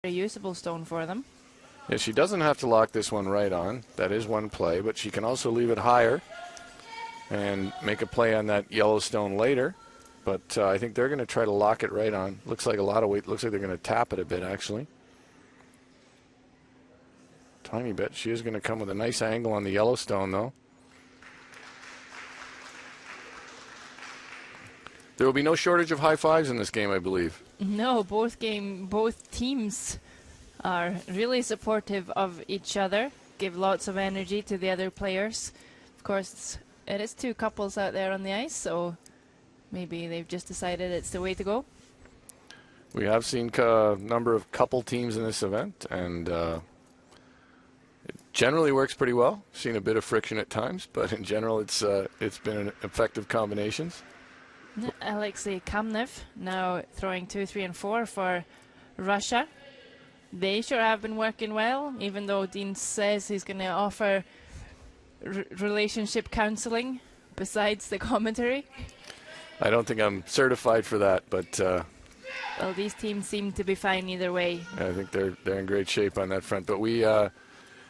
usable stone for them. Yeah, she doesn't have to lock this one right on. That is one play, but she can also leave it higher and make a play on that yellow stone later. But I think they're going to try to lock it right on. Looks like a lot of weight. Looks like they're going to tap it a bit, actually. Tiny bit. She is going to come with a nice angle on the yellow stone, though. There will be no shortage of high fives in this game, I believe. No, both teams are really supportive of each other, give lots of energy to the other players. Of course, it is two couples out there on the ice, so maybe they've just decided it's the way to go. We have seen a number of couple teams in this event, and it generally works pretty well. Seen a bit of friction at times, but in general, it's been effective combinations. Alexei Kamnev now throwing 2, 3, and 4 for Russia. They sure have been working well, even though Dean says he's going to offer relationship counseling besides the commentary. I don't think I'm certified for that, but well, these teams seem to be fine either way. I think they're in great shape on that front. But we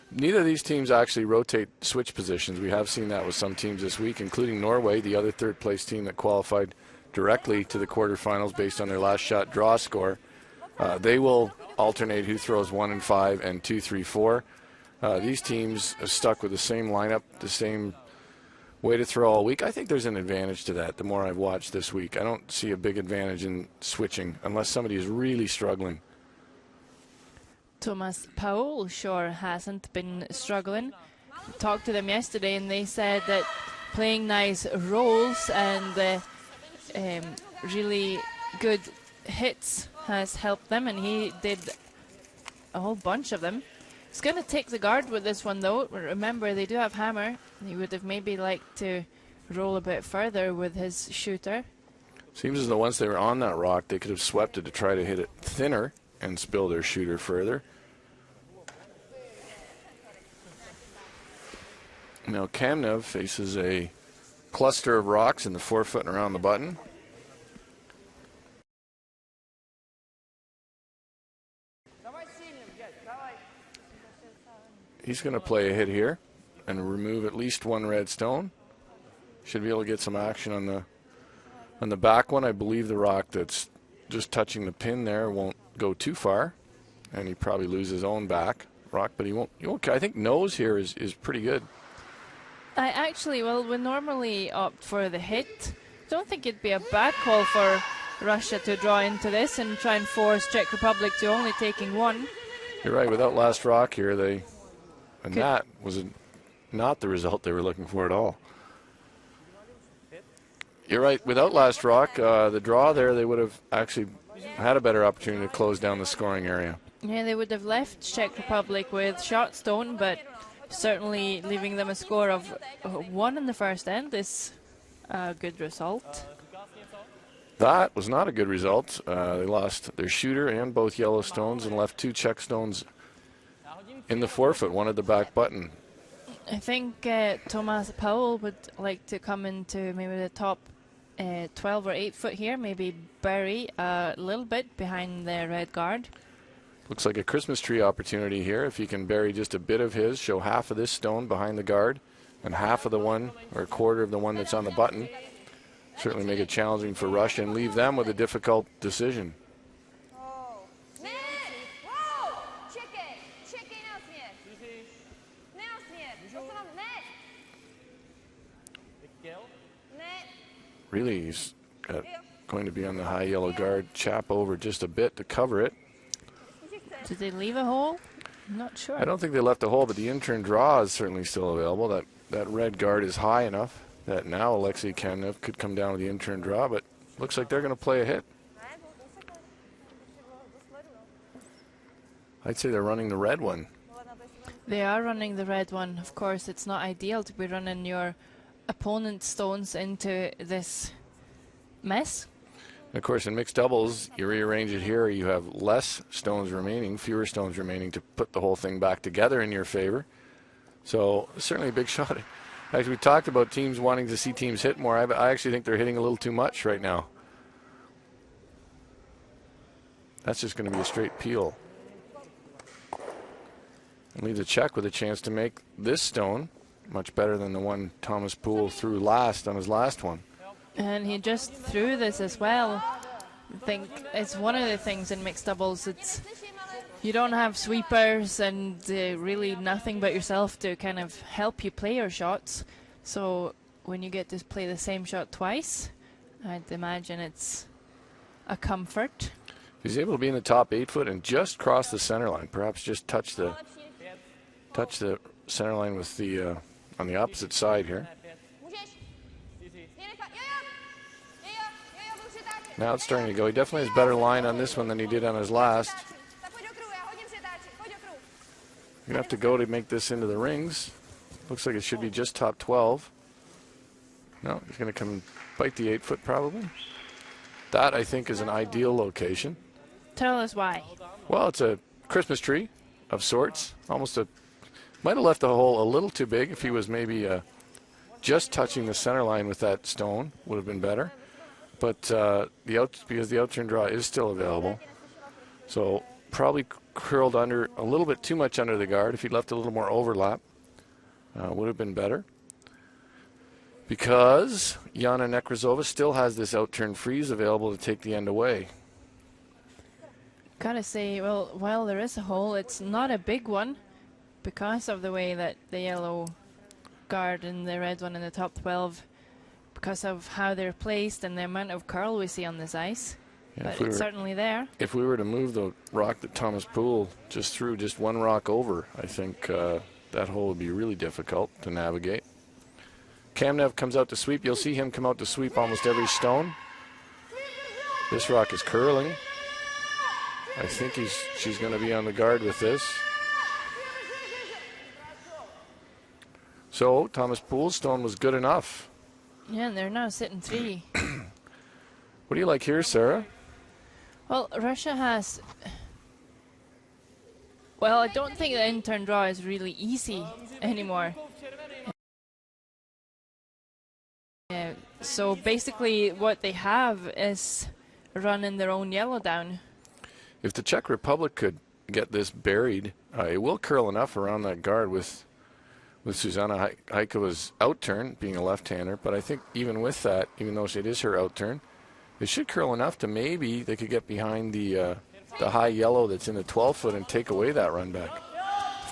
neither of these teams actually rotate switch positions. We have seen that with some teams this week, including Norway, the other third-place team that qualified directly to the quarterfinals based on their last shot draw score. They will alternate who throws 1 and 5 and 2, 3, 4. These teams are stuck with the same lineup, the same way to throw all week. I think there's an advantage to that the more I've watched this week. I don't see a big advantage in switching unless somebody is really struggling. Thomas Powell sure hasn't been struggling. Talked to them yesterday and they said that playing nice rolls and really good hits has helped them, and he did a whole bunch of them. He's going to take the guard with this one though. Remember, they do have hammer. He would have maybe liked to roll a bit further with his shooter. Seems as though once they were on that rock, they could have swept it to try to hit it thinner and spill their shooter further. Now Kamnev faces a cluster of rocks in the forefoot and around the button. He's going to play a hit here and remove at least one red stone. Should be able to get some action on the back one. I believe the rock that's just touching the pin there won't go too far, and he probably loses his own back rock, but he won't. I think nose here is pretty good. I actually, well, we normally opt for the hit. Don't think it'd be a bad call for Russia to draw into this and try and force Czech Republic to only taking one. You're right. Without last rock here, that was not the result they were looking for at all. You're right. Without last rock, the draw there, they would have actually had a better opportunity to close down the scoring area. Yeah, they would have left Czech Republic with shot stone, but certainly leaving them a score of 1 in the first end is a good result. That was not a good result. They lost their shooter and both yellow stones and left 2 Czech stones in the forefoot, one at the back button. I think Thomas Powell would like to come into maybe the top 12 or 8 foot here, maybe bury a little bit behind the red guard. Looks like a Christmas tree opportunity here. If he can bury just a bit of his, show half of this stone behind the guard and half of the one or a quarter of the one that's on the button. Certainly make it challenging for Russia and leave them with a difficult decision. Really, he's going to be on the high yellow guard, chap over just a bit to cover it. Did they leave a hole? I'm not sure. I don't think they left a hole, but the in-turn draw is certainly still available. That red guard is high enough that now Alexei Kamnev could come down with the in-turn draw, but looks like they're going to play a hit. I'd say they're running the red one. They are running the red one. Of course, it's not ideal to be running your opponent's stones into this mess. And of course, in mixed doubles, you rearrange it here, you have less stones remaining, fewer stones remaining to put the whole thing back together in your favor. So certainly a big shot. Actually, we talked about teams wanting to see teams hit more. I actually think they're hitting a little too much right now. That's just going to be a straight peel. Leaves the Czech with a chance to make this stone much better than the one Thomas Poole threw last on his last one. And he just threw this as well. I think it's one of the things in mixed doubles. It's you don't have sweepers and really nothing but yourself to kind of help you play your shots. So when you get to play the same shot twice, I'd imagine it's a comfort. He's able to be in the top 8 foot and just cross the center line. Perhaps just touch the center line with the on the opposite side here. Now it's starting to go. He definitely has better line on this one than he did on his last. You're going to have to go to make this into the rings. Looks like it should be just top 12. No, he's going to come and bite the 8 foot probably. That, I think, is an ideal location. Tell us why. Well, it's a Christmas tree of sorts. Almost a... Might have left the hole a little too big if he was maybe just touching the center line with that stone. Would have been better. But because the out-turn draw is still available. So probably curled under a little bit too much under the guard. If he'd left a little more overlap, would have been better. Because Jana Nekrasova still has this out-turn freeze available to take the end away. Gotta say, well, while there is a hole, it's not a big one because of the way that the yellow guard and the red one in the top 12, because of how they're placed and the amount of curl we see on this ice. Yeah, but it's certainly there. If we were to move the rock that Thomas Poole just threw just one rock over, I think that hole would be really difficult to navigate. Kamnev comes out to sweep. You'll see him come out to sweep almost every stone. This rock is curling. I think she's going to be on the guard with this. So Thomas Poole's stone was good enough. Yeah, and they're now sitting 3. What do you like here, Sarah? Well, Russia has... Well, I don't think the in-turn draw is really easy anymore. So basically what they have is running their own yellow down. If the Czech Republic could get this buried, it will curl enough around that guard with Susanna Haikova's out-turn being a left-hander. But I think even with that, even though it is her out-turn, it should curl enough to maybe they could get behind the high yellow that's in the 12-foot and take away that run back.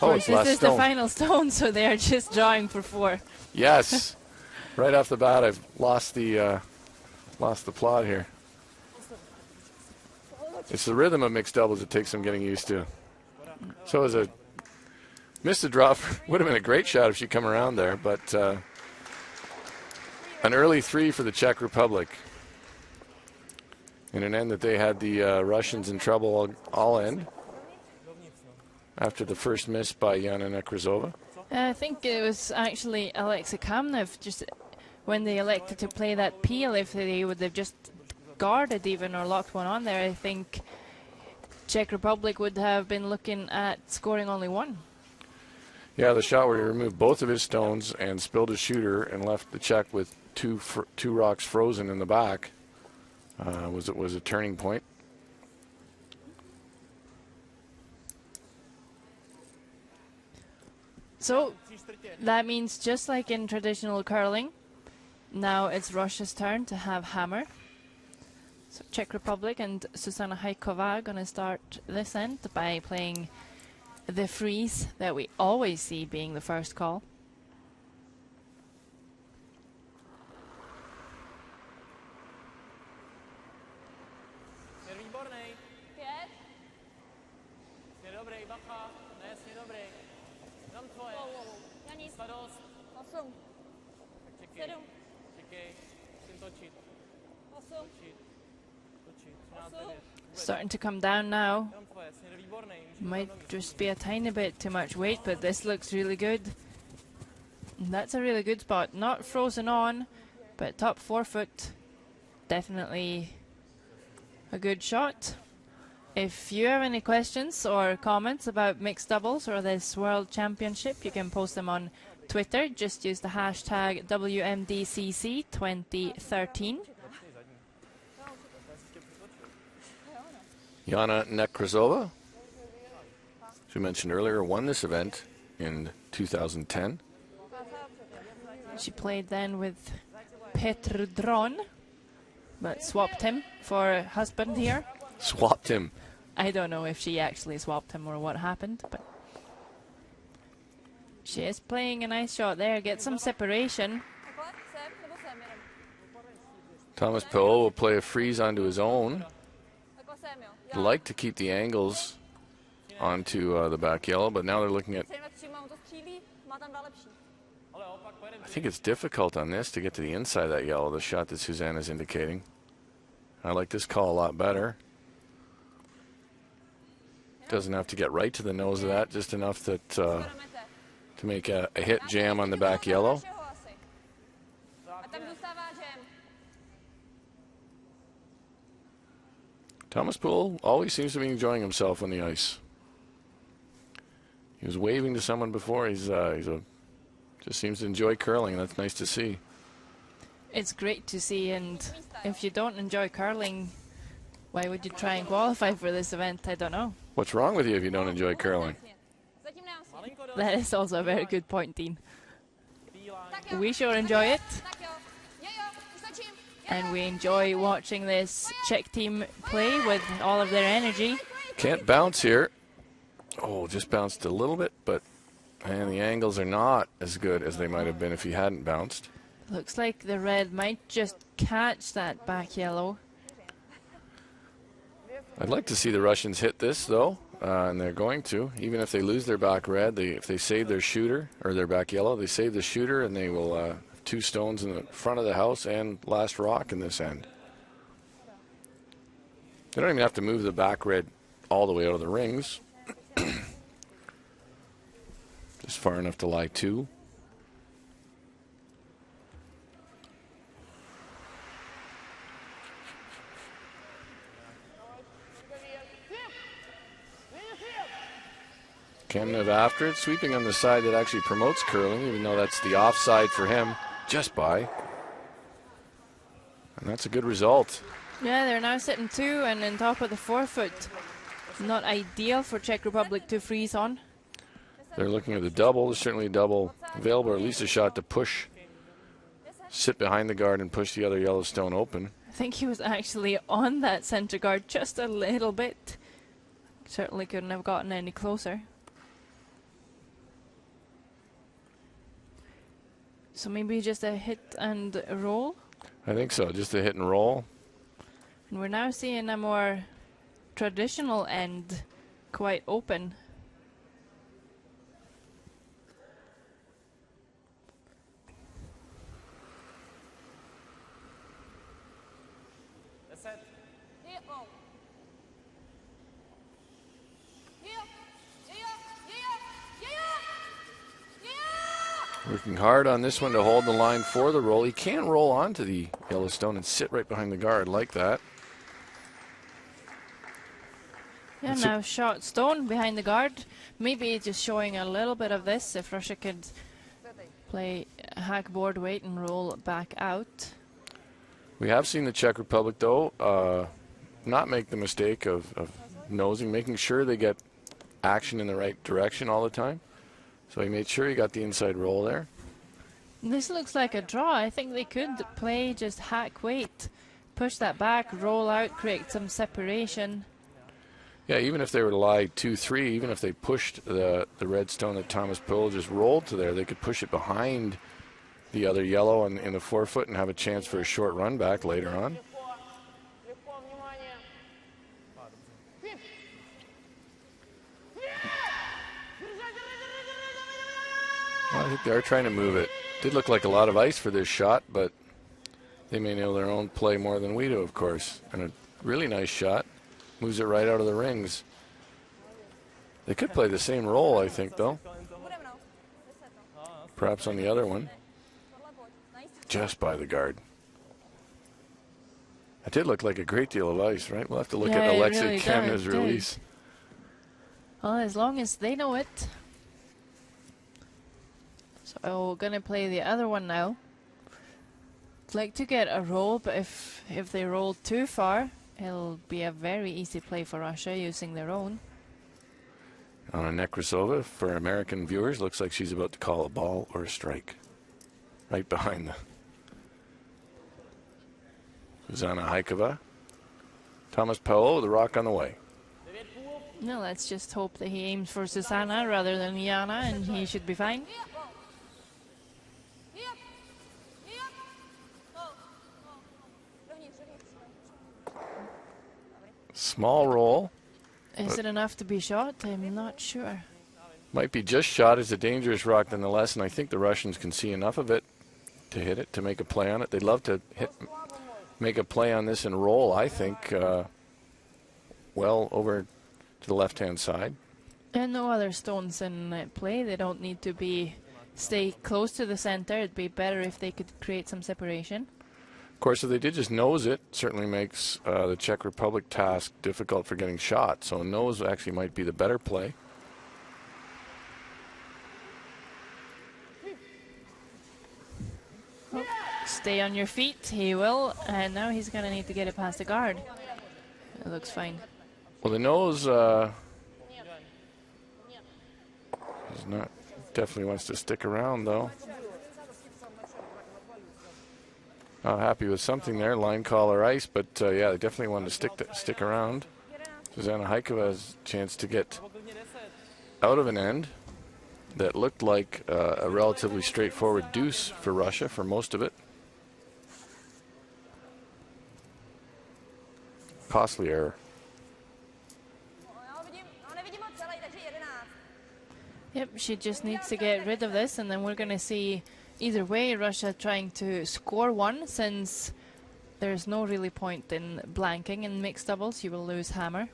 Oh, it's last stone. This is the final stone, so they are just drawing for 4. Yes. Right off the bat, I've lost the plot here. It's the rhythm of mixed doubles that takes some getting used to. So as a missed a draw, would have been a great shot if she'd come around there, but an early 3 for the Czech Republic. In an end that they had the Russians in trouble all end after the first miss by Jana Nekrasova. I think it was actually Alexa Kamnev, just when they elected to play that peel, if they would have just guarded even or locked one on there, I think Czech Republic would have been looking at scoring only 1. Yeah, the shot where he removed both of his stones and spilled his shooter and left the Czech with two rocks frozen in the back was a turning point. So that means just like in traditional curling, now it's Russia's turn to have hammer. So Czech Republic and Susanna Haikova are going to start this end by playing the freeze that we always see being the first call. Starting to come down now. Might just be a tiny bit too much weight, but this looks really good. And that's a really good spot. Not frozen on, but top 4 foot. Definitely a good shot. If you have any questions or comments about mixed doubles or this World Championship, you can post them on Twitter. Just use the hashtag WMDCC2013. Jana Nekrasova. as we mentioned earlier, won this event in 2010. She played then with Petr Dron, but swapped him for her husband here. Swapped him. I don't know if she actually swapped him or what happened, but she is playing a nice shot there. Get some separation. Thomas Poe will play a freeze onto his own. Like to keep the angles onto the back yellow, but now they're looking at... I think it's difficult on this to get to the inside of that yellow, the shot that Suzanne is indicating. I like this call a lot better. Doesn't have to get right to the nose of that, just enough that to make a hit jam on the back yellow. Thomas Poole always seems to be enjoying himself on the ice. He was waving to someone before. Just seems to enjoy curling. That's nice to see. It's great to see, and if you don't enjoy curling, why would you try and qualify for this event? I don't know. What's wrong with you if you don't enjoy curling? That is also a very good point, Dean. We sure enjoy it. And we enjoy watching this Czech team play with all of their energy. Can't bounce here. Oh, just bounced a little bit, but and the angles are not as good as they might have been if he hadn't bounced. Looks like the red might just catch that back yellow. I'd like to see the Russians hit this, though, and they're going to. Even if they lose their back red, if they save their shooter, or their back yellow, they save the shooter, and they will have 2 stones in the front of the house and last rock in this end. They don't even have to move the back red all the way out of the rings. Just far enough to lie 2. Kamenev after it, sweeping on the side that actually promotes curling, even though that's the offside for him, just by. And that's a good result. Yeah, they're now sitting 2 and in top of the 4-foot. Not ideal for Czech Republic to freeze on. They're looking at the double. There's certainly a double available, or at least a shot to push, sit behind the guard and push the other Yellowstone open. I think he was actually on that center guard just a little bit. Certainly couldn't have gotten any closer. So maybe just a hit and a roll? I think so, just a hit and roll. And we're now seeing a more traditional end, quite open. Working hard on this one to hold the line for the roll. He can roll onto the Yellowstone and sit right behind the guard like that. Yeah, now shot stone behind the guard. Maybe just showing a little bit of this. If Russia could play hack board weight and roll back out. We have seen the Czech Republic, though, not make the mistake of nosing, making sure they get action in the right direction all the time. So he made sure he got the inside roll there. This looks like a draw. I think they could play just hack weight, push that back, roll out, create some separation. Yeah, even if they were to lie 2-3, even if they pushed the red stone that Thomas Poole just rolled to there, they could push it behind the other yellow in the 4-foot and have a chance for a short run back later on. Well, I think they are trying to move it. Did look like a lot of ice for this shot, but they may know their own play more than we do, of course. And a really nice shot. Moves it right out of the rings. They could play the same role, I think, though. Perhaps on the other one. Just by the guard. It did look like a great deal of ice, right? We'll have to look at Alexei really Kamenev's release. Well, as long as they know it. So we're going to play the other one now. I'd like to get a roll, but if they roll too far, it'll be a very easy play for Russia using their own. On a Nekrasova, for American viewers, looks like she's about to call a ball or a strike. Right behind the Zuzana Haikova. Thomas Powell with a rock on the way. No, let's just hope that he aims for Susanna rather than Jana, and he should be fine. Small roll. Is it enough to be shot? I'm not sure. Might be just shot. It's a dangerous rock nonetheless, and I think the Russians can see enough of it to hit it, to make a play on it. They'd love to make a play on this and roll, I think, well over to the left-hand side. And no other stones in play. They don't need to stay close to the center. It'd be better if they could create some separation. Of course, if they did just nose it, certainly makes the Czech Republic task difficult for getting shot. So nose actually might be the better play. Oh, stay on your feet. He will. And now he's going to need to get it past the guard. It looks fine. Well, the nose is not, definitely wants to stick around, though. Not happy with something there, line call or ice, but yeah, they definitely want to stick around. Zuzana Haikova has a chance to get out of an end that looked like a relatively straightforward deuce for Russia for most of it. Costly error. Yep, she just needs to get rid of this, and then we're going to see either way Russia trying to score one, since there's no really point in blanking in mixed doubles. You will lose hammer.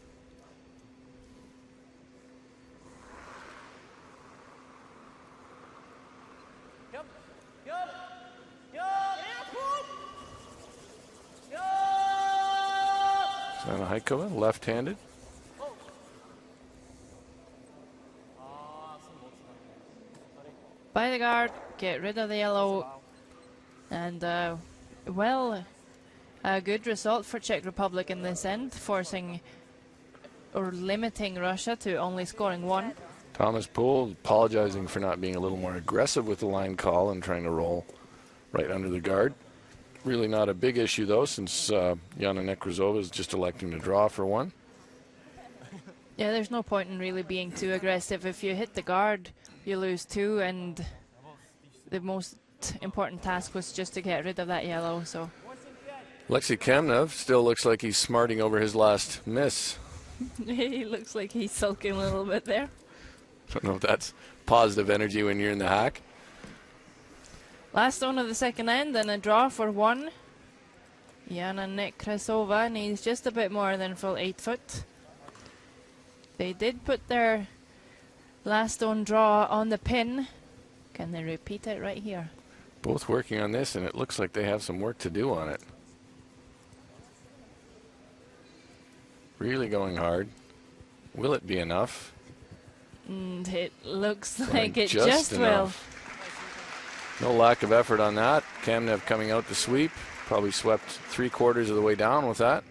Zuzana Haikova, left-handed. By the guard, get rid of the yellow, and well, a good result for Czech Republic in this end, forcing or limiting Russia to only scoring one. Thomas Poole apologizing for not being a little more aggressive with the line call and trying to roll right under the guard. Really not a big issue though, since Jana Nekrasova is just electing to draw for one. Yeah, there's no point in really being too aggressive. If you hit the guard, you lose two, and the most important task was just to get rid of that yellow. So Alexei Kamnev still looks like he's smarting over his last miss. he looks like he's sulking a little bit there. Don't know if that's positive energy when you're in the hack. Last stone of the second end, and a draw for one. Jana Nekrasova needs just a bit more than full 8 foot. They did put their last stone draw on the pin. Can they repeat it right here? Both working on this, and it looks like they have some work to do on it. Really going hard. Will it be enough? And it looks like it just will. Enough. No lack of effort on that. Kamnev coming out to sweep. Probably swept 3/4 of the way down with that.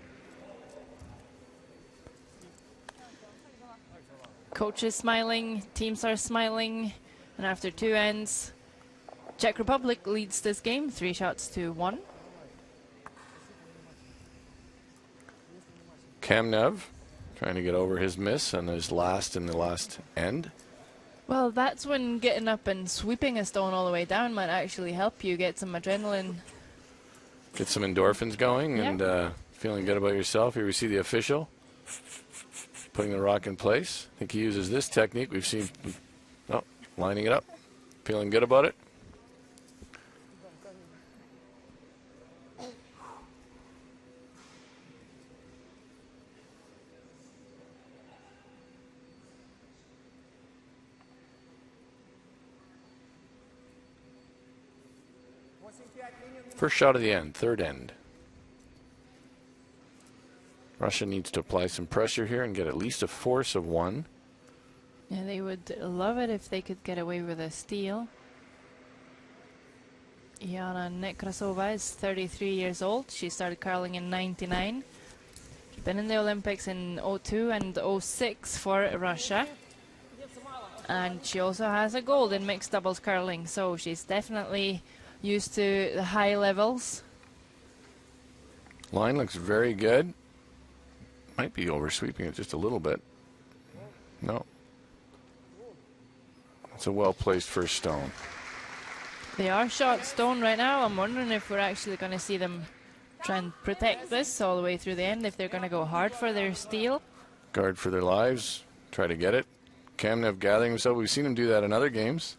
Coach is smiling, teams are smiling, and after 2 ends, Czech Republic leads this game 3-1. Kamnev trying to get over his miss and his last in the last end. Well, that's when getting up and sweeping a stone all the way down might actually help you get some adrenaline. Get some endorphins going, yep. And feeling good about yourself. Here we see the official putting the rock in place. I think he uses this technique. We've seen, oh, lining it up. Feeling good about it. First shot of the end, third end. Russia needs to apply some pressure here and get at least a force of one. Yeah, they would love it if they could get away with a steal. Jana Nekrasova is 33 years old. She started curling in '99. She's been in the Olympics in '02 and '06 for Russia. And she also has a gold in mixed doubles curling, so she's definitely used to the high levels. Line looks very good. Might be oversweeping it just a little bit. No. It's a well-placed first stone. They are shot stone right now. I'm wondering if we're actually going to see them try and protect this all the way through the end, if they're going to go hard for their steal. Guard for their lives, try to get it. Kamnev gathering himself. We've seen him do that in other games.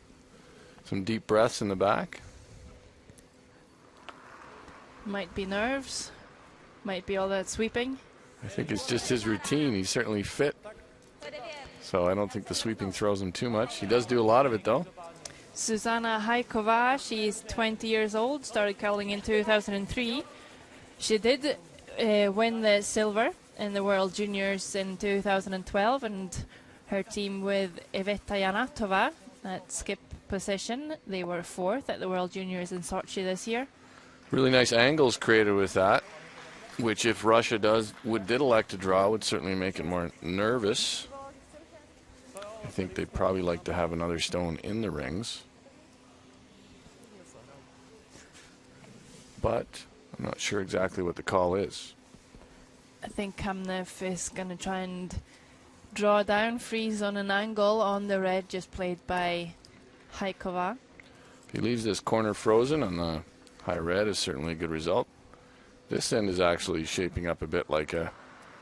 Some deep breaths in the back. Might be nerves. Might be all that sweeping. I think it's just his routine. He's certainly fit. So I don't think the sweeping throws him too much. He does do a lot of it, though. Susanna Haikova, she's 20 years old, started curling in 2003. She did win the silver in the World Juniors in 2012, and her team with Iveta Janatova at skip position, they were 4th at the World Juniors in Sochi this year. Really nice angles created with that, which if Russia did elect to draw, would certainly make it more nervous. I think they'd probably like to have another stone in the rings. But I'm not sure exactly what the call is. I think Kamnev is going to try and draw down, freeze on an angle on the red just played by Haikova. If he leaves this corner frozen on the high red is certainly a good result. This end is actually shaping up a bit like a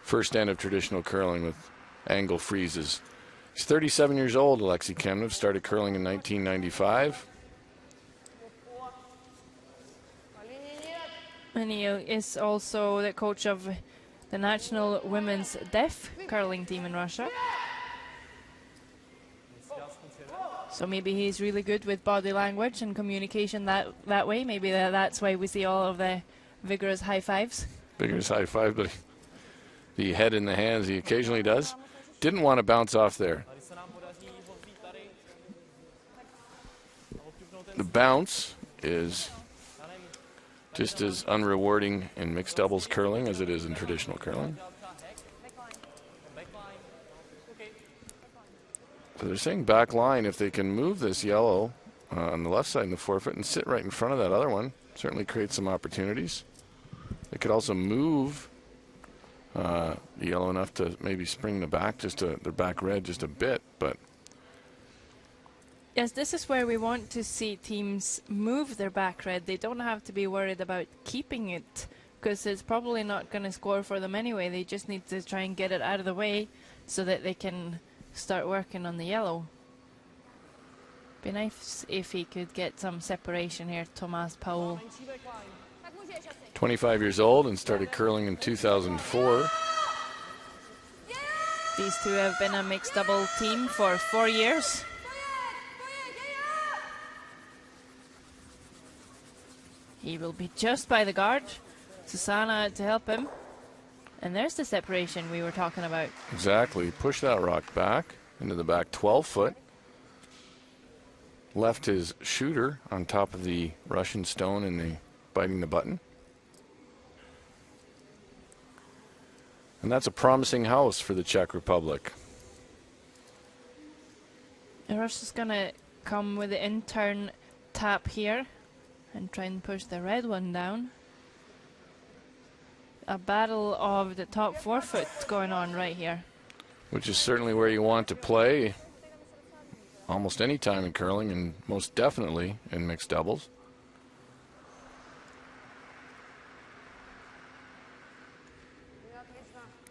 first end of traditional curling with angle freezes. He's 37 years old, Alexei Kamnev, started curling in 1995. And he is also the coach of the national women's deaf curling team in Russia. So maybe he's really good with body language and communication that way. Maybe that's why we see all of the vigorous high fives. Vigorous high five, but the head in the hands he occasionally does. Didn't want to bounce off there. The bounce is just as unrewarding in mixed doubles curling as it is in traditional curling. So they're saying back line, if they can move this yellow on the left side in the forefoot and sit right in front of that other one, certainly create some opportunities. They could also move the yellow enough to maybe spring the back, the back red just a bit, but yes, this is where we want to see teams move their back red. They don't have to be worried about keeping it, because it's probably not going to score for them anyway. They just need to try and get it out of the way so that they can start working on the yellow. Be nice if he could get some separation here, Tomas Paul. 25 years old and started curling in 2004. These two have been a mixed double team for 4 years. He will be just by the guard. Susanna to help him. And there's the separation we were talking about. Exactly. Push that rock back into the back 12 foot. Left his shooter on top of the Russian stone in the biting the button. And that's a promising house for the Czech Republic. Russia's going to come with the in-turn tap here and try and push the red one down. A battle of the top forefoot going on right here. Which is certainly where you want to play almost any time in curling, and most definitely in mixed doubles.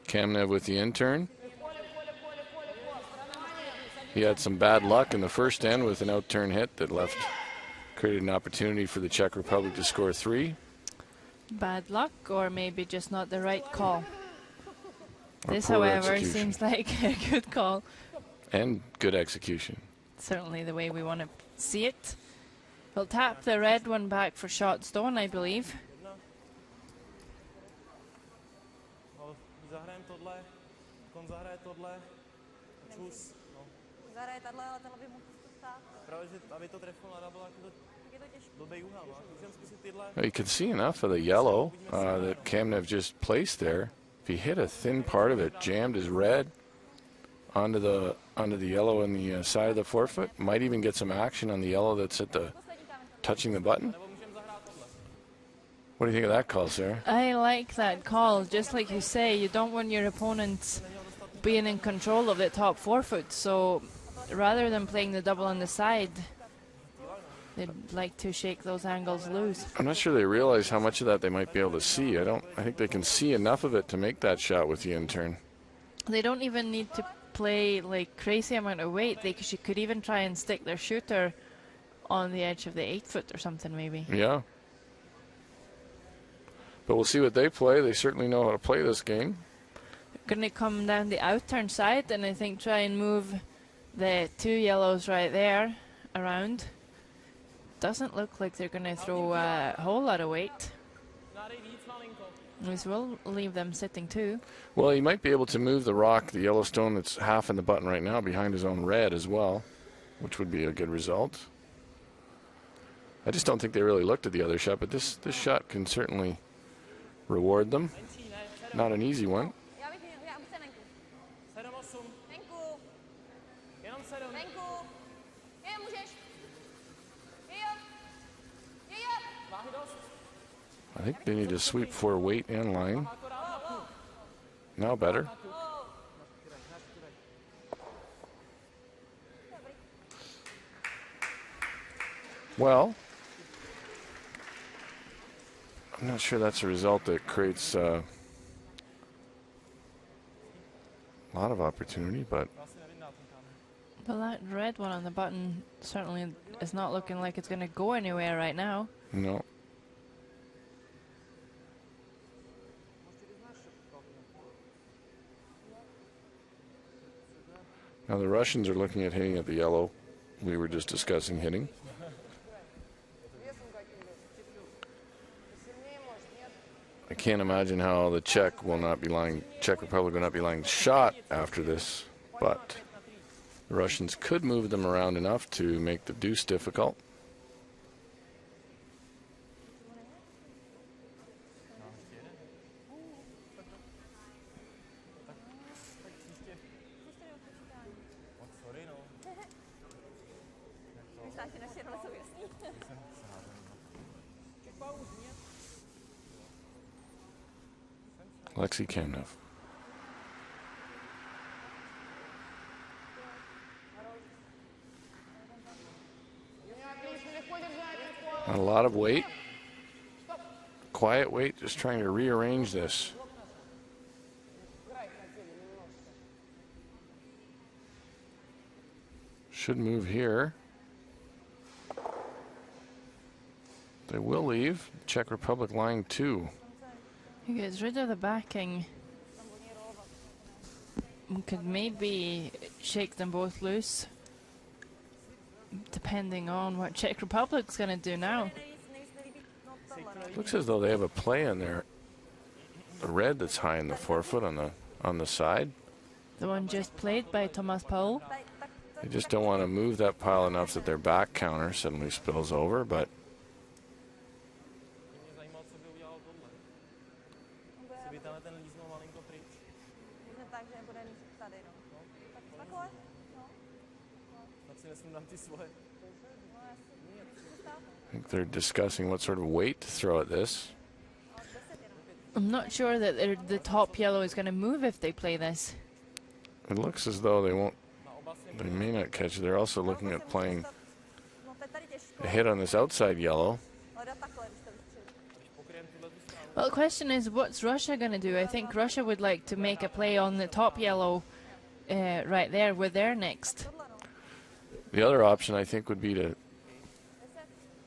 Kamnev with the in-turn. He had some bad luck in the first end with an out-turn hit that created an opportunity for the Czech Republic to score 3. Bad luck, or maybe just not the right call. Or this, poor however, execution. seems like a good call. And good execution. Certainly the way we want to see it. We'll tap the red one back for shot stone, I believe. You can see enough of the yellow that Kamnev just placed there. If he hit a thin part of it, jammed his red, onto the yellow in the side of the forefoot. Might even get some action on the yellow that's at the touching the button. What do you think of that call, Sarah? I like that call. Just like you say, you don't want your opponents being in control of the top forefoot. So rather than playing the double on the side, they'd like to shake those angles loose. I'm not sure they realize how much of that they might be able to see. I think they can see enough of it to make that shot with the in-turn. They don't even need to play like crazy amount of weight. They could even try and stick their shooter on the edge of the 8-foot or something, maybe. Yeah. But we'll see what they play. They certainly know how to play this game. They're going to come down the out-turn side and I think try and move the 2 yellows right there around. Doesn't look like they're going to throw a whole lot of weight. This will leave them sitting too. Well, he might be able to move the rock, the Yellowstone that's half in the button right now, behind his own red as well, which would be a good result. I just don't think they really looked at the other shot, but this shot can certainly reward them. Not an easy one. I think they need to sweep for weight and line. Now better. Well, I'm not sure that's a result that creates a lot of opportunity, but... Well, that red one on the button certainly is not looking like it's going to go anywhere right now. No. Now the Russians are looking at hitting at the yellow. We were just discussing hitting. I can't imagine how the Czech Republic will not be lying shot after this, but the Russians could move them around enough to make the deuce difficult. Alexei Kamnev. Not a lot of weight. Quiet weight, just trying to rearrange this. Should move here. They will leave. Czech Republic line 2. He gets rid of the backing. Could maybe shake them both loose, depending on what Czech Republic's going to do now. Looks as though they have a play in there. The red that's high in the forefoot on the side. The one just played by Thomas Paul. They just don't want to move that pile enough that their back counter suddenly spills over, but I think they're discussing what sort of weight to throw at this. I'm not sure that the top yellow is going to move if they play this. It looks as though they may not catch it. They're also looking at playing a hit on this outside yellow. Well, the question is, what's Russia going to do? I think Russia would like to make a play on the top yellow right there with their next. The other option, I think, would be to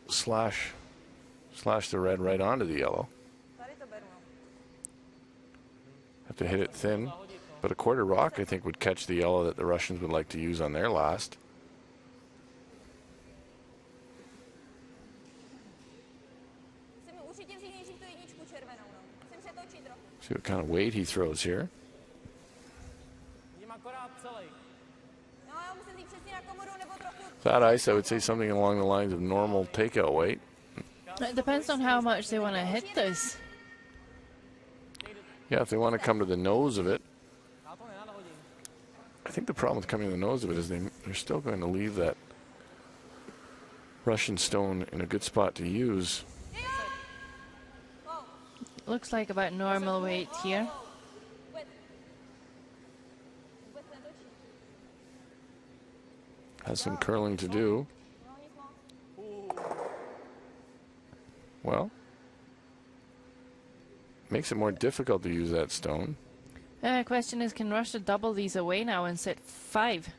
slash the red right onto the yellow. Have to hit it thin. But a quarter rock, I think, would catch the yellow that the Russians would like to use on their last. See what kind of weight he throws here. Flat ice, I would say something along the lines of normal takeout weight. It depends on how much they want to hit this. Yeah, if they want to come to the nose of it, I I think the problem with coming to the nose of it is they're still going to leave that Russian stone in a good spot to use. Looks like about normal weight here. Has some curling to do. Well, makes it more difficult to use that stone. Question is, can Russia double these away now and set 5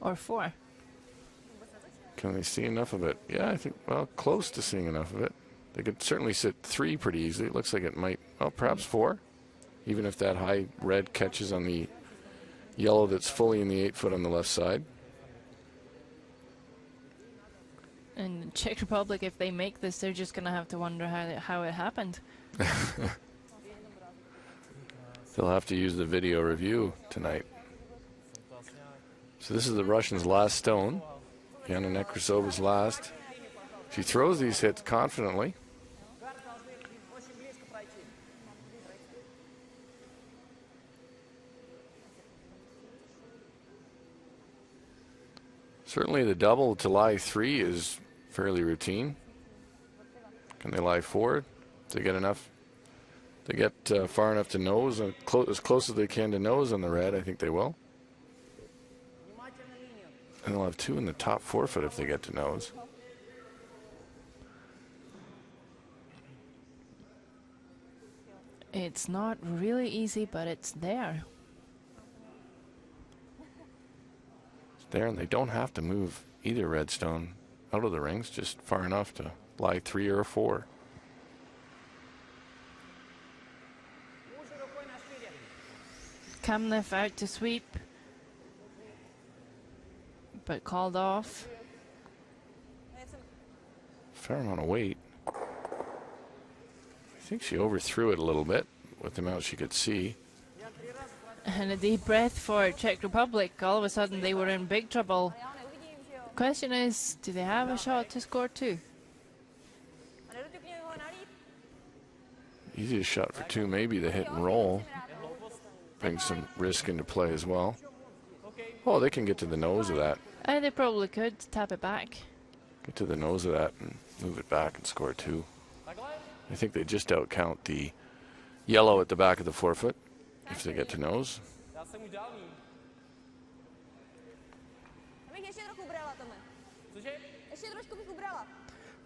or 4? Can they see enough of it? Yeah, I think, well, close to seeing enough of it. They could certainly sit 3 pretty easily. It looks like it might, well, perhaps 4, even if that high red catches on the yellow that's fully in the 8 foot on the left side. In Czech Republic, if they make this, they're just going to have to wonder how it happened. They'll have to use the video review tonight. So this is the Russians' last stone. Yana Nekrusova's last. She throws these hits confidently. Certainly the double to lie 3 is fairly routine. Can they lie 4? Do they get enough? They get far enough to nose, and as close as they can to nose on the red. I think they will. And they'll have 2 in the top 4 foot if they get to nose. It's not really easy, but it's there. It's there, and they don't have to move either red stone out of the rings, just far enough to lie 3 or 4. Kamnev out to sweep, but called off. Fair amount of weight. I think she overthrew it a little bit with the amount she could see. And a deep breath for Czech Republic. All of a sudden they were in big trouble. Question is, do they have a shot to score 2? Easiest shot for 2, maybe the hit and roll. Bring some risk into play as well. Oh, they can get to the nose of that. They probably could tap it back. Get to the nose of that and move it back and score 2. I think they just outcount the yellow at the back of the 4 foot if they get to nose.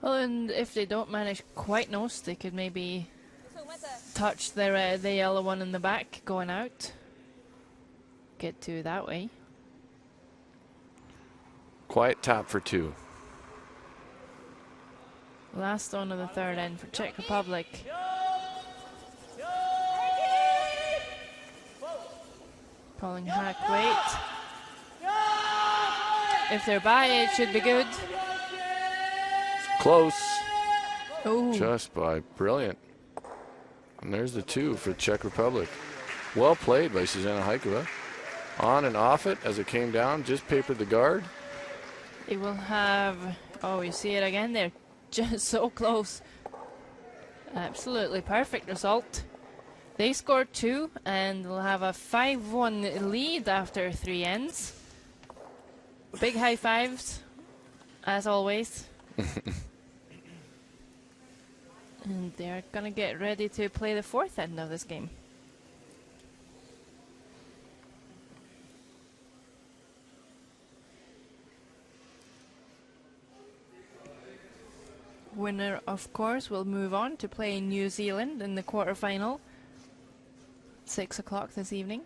Well, and if they don't manage quite nose, they could maybe touch the yellow one in the back going out. Get 2 that way. Quiet tap for 2. Last stone of the 3rd end for Czech Republic. Pulling hack weight. If they're by, it should be good. Close. Ooh. Just by. Brilliant. And there's the 2 for Czech Republic. Well played by Zuzana Haikova. On and off it as it came down, just papered the guard. They will have, oh, you see it again there. Just so close. Absolutely perfect result. They scored 2 and they'll have a 5-1 lead after 3 ends. Big high fives, as always. And they're gonna get ready to play the 4th end of this game. Winner, of course, will move on to play New Zealand in the quarterfinal. 6 o'clock this evening.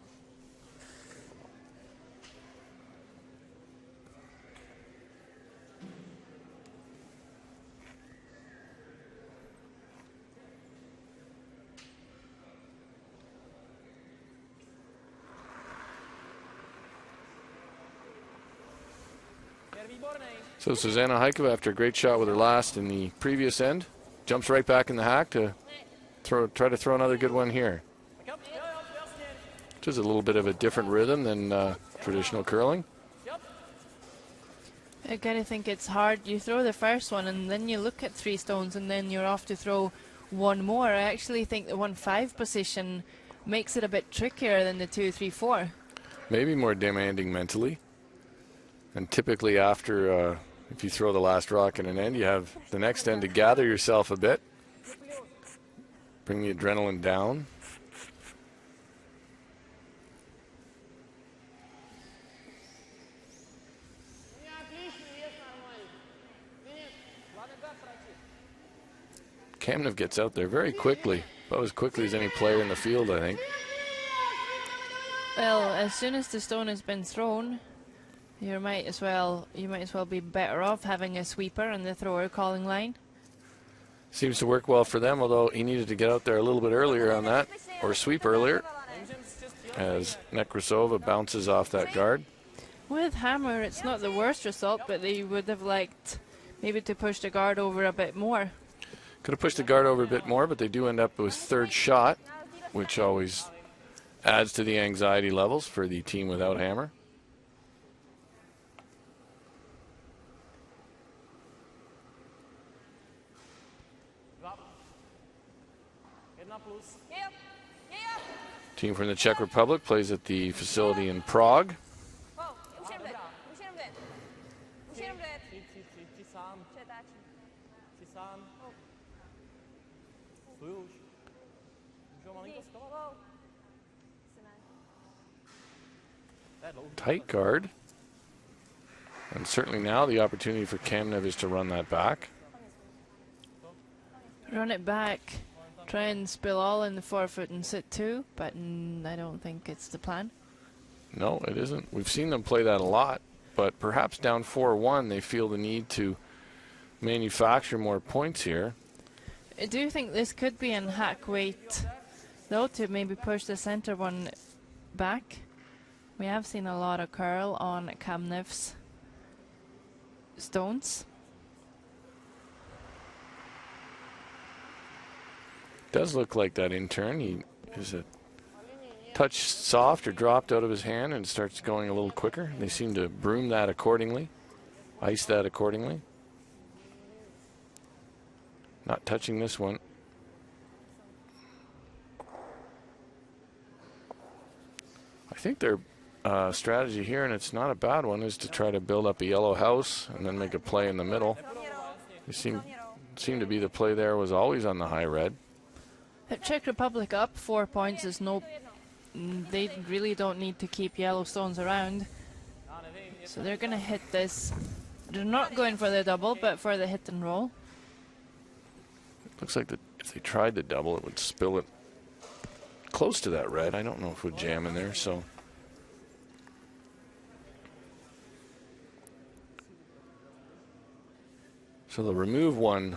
So Zuzana Haikova, after a great shot with her last in the previous end, jumps right back in the hack to try to throw another good one here. Which is a little bit of a different rhythm than traditional curling. I kind of think it's hard. You throw the first one and then you look at 3 stones and then you're off to throw 1 more. I actually think the 1-5 position makes it a bit trickier than the 2-3-4. maybe more demanding mentally. And typically after, if you throw the last rock in an end, you have the next end to gather yourself a bit, bring the adrenaline down. Kamnev gets out there very quickly, about as quickly as any player in the field, I think. Well, as soon as the stone has been thrown, you might as well be better off having a sweeper and the thrower calling line. Seems to work well for them, although he needed to get out there a little bit earlier on that, or sweep earlier, as Nekrasova bounces off that guard. With hammer, it's not the worst result, but they would have liked maybe to push the guard over a bit more. Could have pushed the guard over a bit more, but they do end up with third shot, which always adds to the anxiety levels for the team without hammer. Team from the Czech Republic plays at the facility in Prague. Tight guard. And certainly now the opportunity for Kamnev is to run that back. Run it back. Try and spill all in the forefoot and sit two, but I don't think it's the plan. No, it isn't. We've seen them play that a lot, but perhaps down 4-1 they feel the need to manufacture more points here. I do think this could be in hack weight, though, to maybe push the center one back. We have seen a lot of curl on Kamnev's stones. Does look like that in turn. He is a touch soft or dropped out of his hand and starts going a little quicker. They seem to broom that accordingly, ice that accordingly. Not touching this one. I think their strategy here, and it's not a bad one, is to try to build up a yellow house and then make a play in the middle. It seemed to be the play there was always on the high red. The Czech Republic up 4 points is no. They really don't need to keep yellow stones around. So they're going to hit this. They're not going for the double, but for the hit and roll. Looks like if they tried the double, it would spill it close to that red. I don't know if it would jam in there, so. So they'll remove one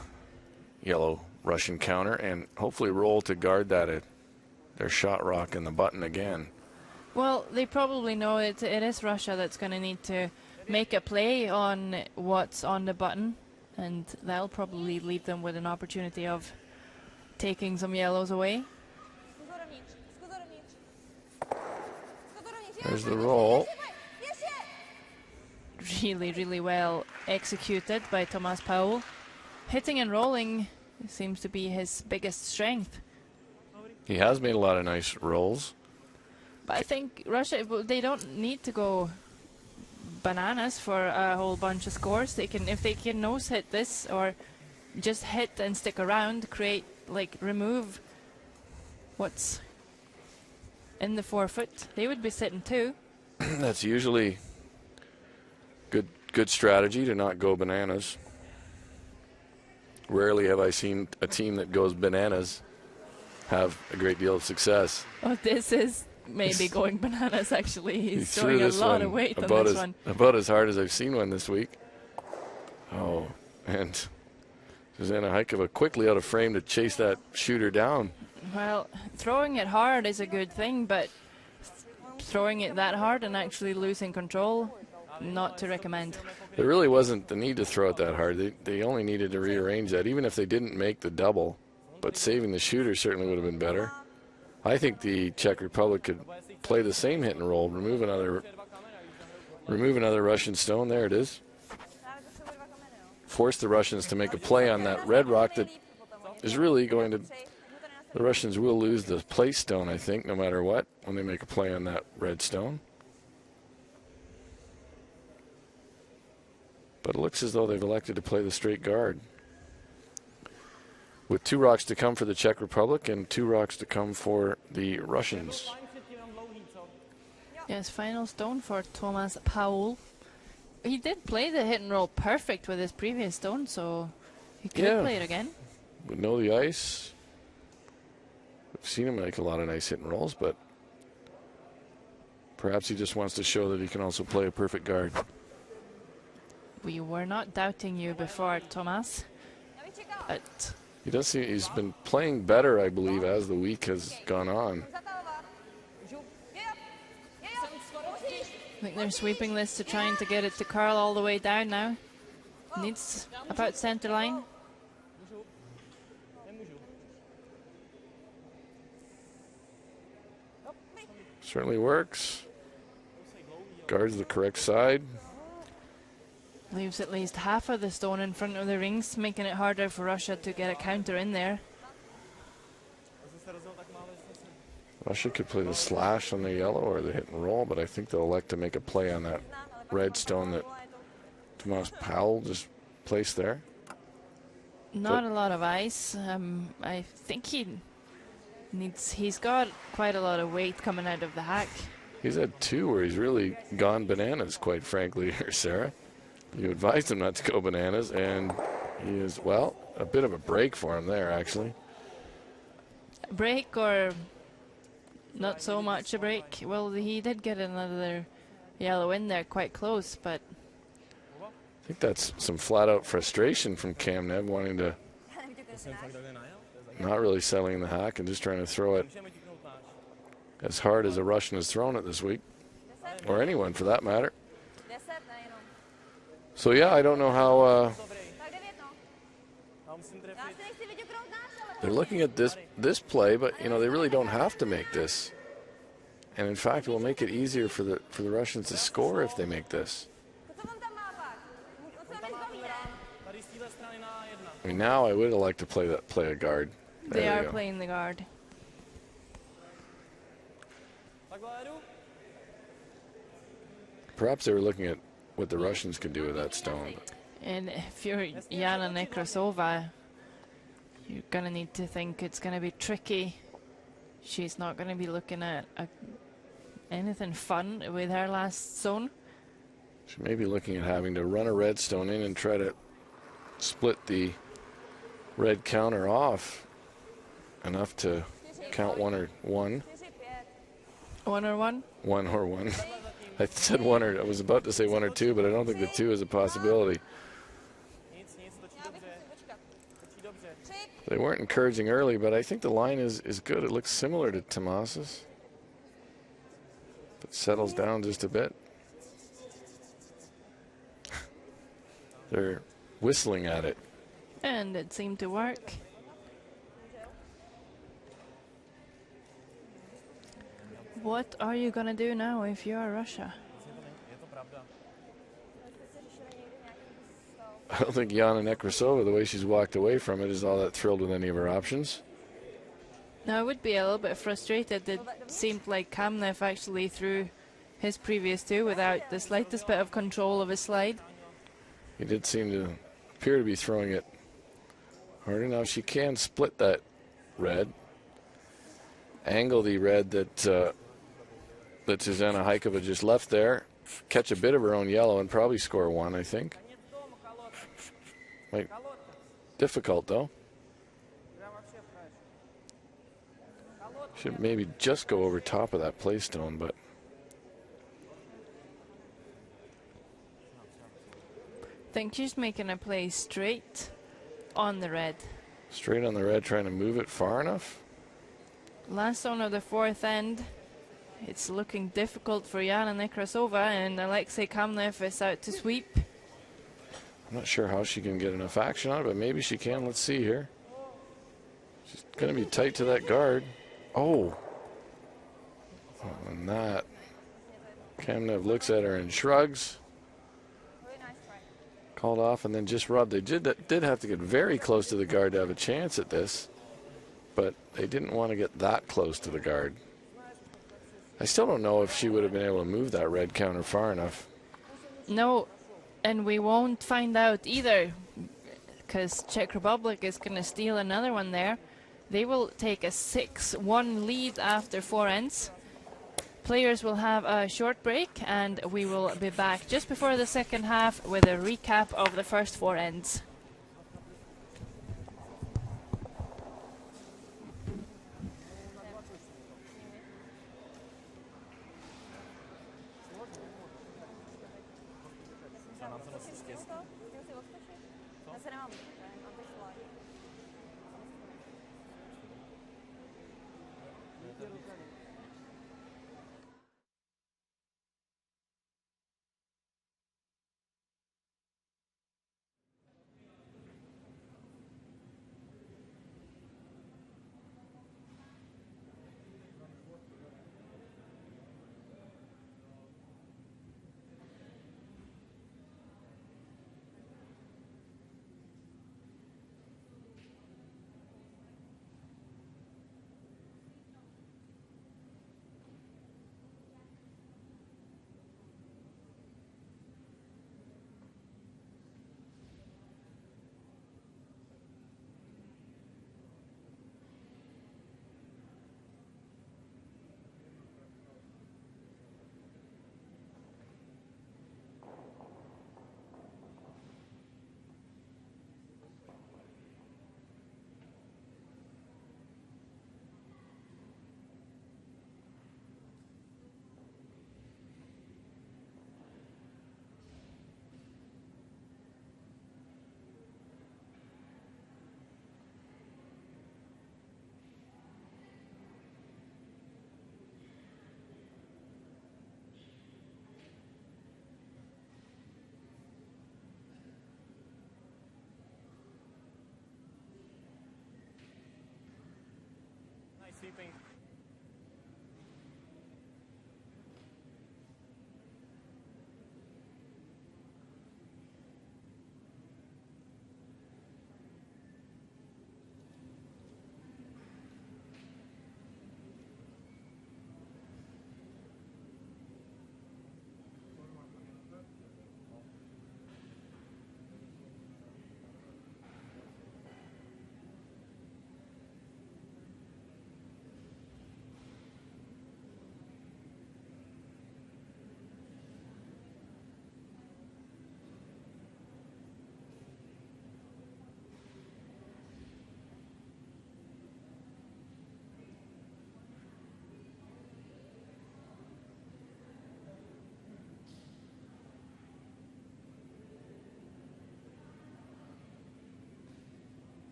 yellow Russian counter and hopefully roll to guard that their shot rock in the button again. Well, they probably know it is Russia that's going to need to make a play on what's on the button, and that'll probably leave them with an opportunity of taking some yellows away. There's the roll. Really, really well executed by Thomas Paul. Hitting and rolling seems to be his biggest strength. He has made a lot of nice rolls. But I think Russia, they don't need to go bananas for a whole bunch of scores. They can, if they can nose hit this or just hit and stick around, create, like, remove what's in the forefoot, they would be sitting two. That's usually good strategy to not go bananas. Rarely have I seen a team that goes bananas have a great deal of success. Oh, this is maybe going bananas, actually. He's throwing a lot of weight on this one. About as hard as I've seen one this week. Oh, and Susanna Haikova quickly out of frame to chase that shooter down. Well, throwing it hard is a good thing, but throwing it that hard and actually losing control, not to recommend. There really wasn't the need to throw it that hard. They only needed to rearrange that, even if they didn't make the double. But saving the shooter certainly would have been better. I think the Czech Republic could play the same hit and roll, remove another Russian stone. There it is. Force the Russians to make a play on that red rock that is really going to. The Russians will lose the place stone, I think, no matter what, when they make a play on that red stone. But it looks as though they've elected to play the straight guard. With 2 rocks to come for the Czech Republic and 2 rocks to come for the Russians. Yes, final stone for Thomas Paul. He did play the hit and roll perfect with his previous stone, so he could play it again. Would know the ice. I've seen him make a lot of nice hit and rolls, but perhaps he just wants to show that he can also play a perfect guard. We were not doubting you before, Thomas, but he does seem he's been playing better, I believe, as the week has gone on. I think they're sweeping this to trying to get it to curl all the way down now. Needs about center line. Certainly works. Guards the correct side. Leaves at least half of the stone in front of the rings, making it harder for Russia to get a counter in there. Russia could play the slash on the yellow or the hit and roll, but I think they'll elect to make a play on that red stone that Thomas Powell just placed there. Not a lot of ice. I think he's got quite a lot of weight coming out of the hack. He's had 2 where he's really gone bananas, quite frankly, here, Sarah. You advised him not to go bananas, and he is, well, a bit of a break for him there, actually. A break or not so much a break? Well, he did get another yellow in there quite close, but I think that's some flat-out frustration from Kamnev, wanting to not really settling the hack and just trying to throw it as hard as a Russian has thrown it this week, or anyone for that matter. So yeah, I don't know how they're looking at this play, but you know they really don't have to make this, and in fact, it will make it easier for the Russians to score if they make this. I mean, now I would have liked to play a guard. They are playing the guard. Perhaps they were looking at what the Russians could do with that stone. And if you're Yana Nekrasova, you're going to need to think it's going to be tricky. She's not going to be looking at anything fun with her last stone. She may be looking at having to run a red stone in and try to split the red counter off enough to count one or one. One or one? One or one. I said one or, I was about to say 1 or 2, but I don't think the 2 is a possibility. They weren't encouraging early, but I think the line is good. It looks similar to Tomas's. It settles down just a bit. They're whistling at it. And it seemed to work. What are you going to do now if you are Russia? I don't think Yana Nekrasova, the way she's walked away from it, is all that thrilled with any of her options. Now, I would be a little bit frustrated. It seemed like Kamnev actually threw his previous 2 without the slightest bit of control of his slide. He did seem to appear to be throwing it harder. Now, she can split that red, angle the red that Zuzana Haikova just left there, catch a bit of her own yellow, and probably score 1, I think. Difficult, though. Should maybe just go over top of that play stone, but I think she's making a play straight on the red. Straight on the red, trying to move it far enough. Last stone of the 4th end. It's looking difficult for Yana Nekrasova, and Alexei Kamnev is out to sweep. I'm not sure how she can get enough action on it, but maybe she can. Let's see here. She's going to be tight to that guard. Oh. And that. Kamnev looks at her and shrugs. Called off and then just rubbed. They did have to get very close to the guard to have a chance at this, but they didn't want to get that close to the guard. I still don't know if she would have been able to move that red counter far enough. No, And we won't find out either, because Czech Republic is going to steal another one there. They will take a 6-1 lead after 4 ends. Players will have a short break, and we will be back just before the second half with a recap of the first 4 ends.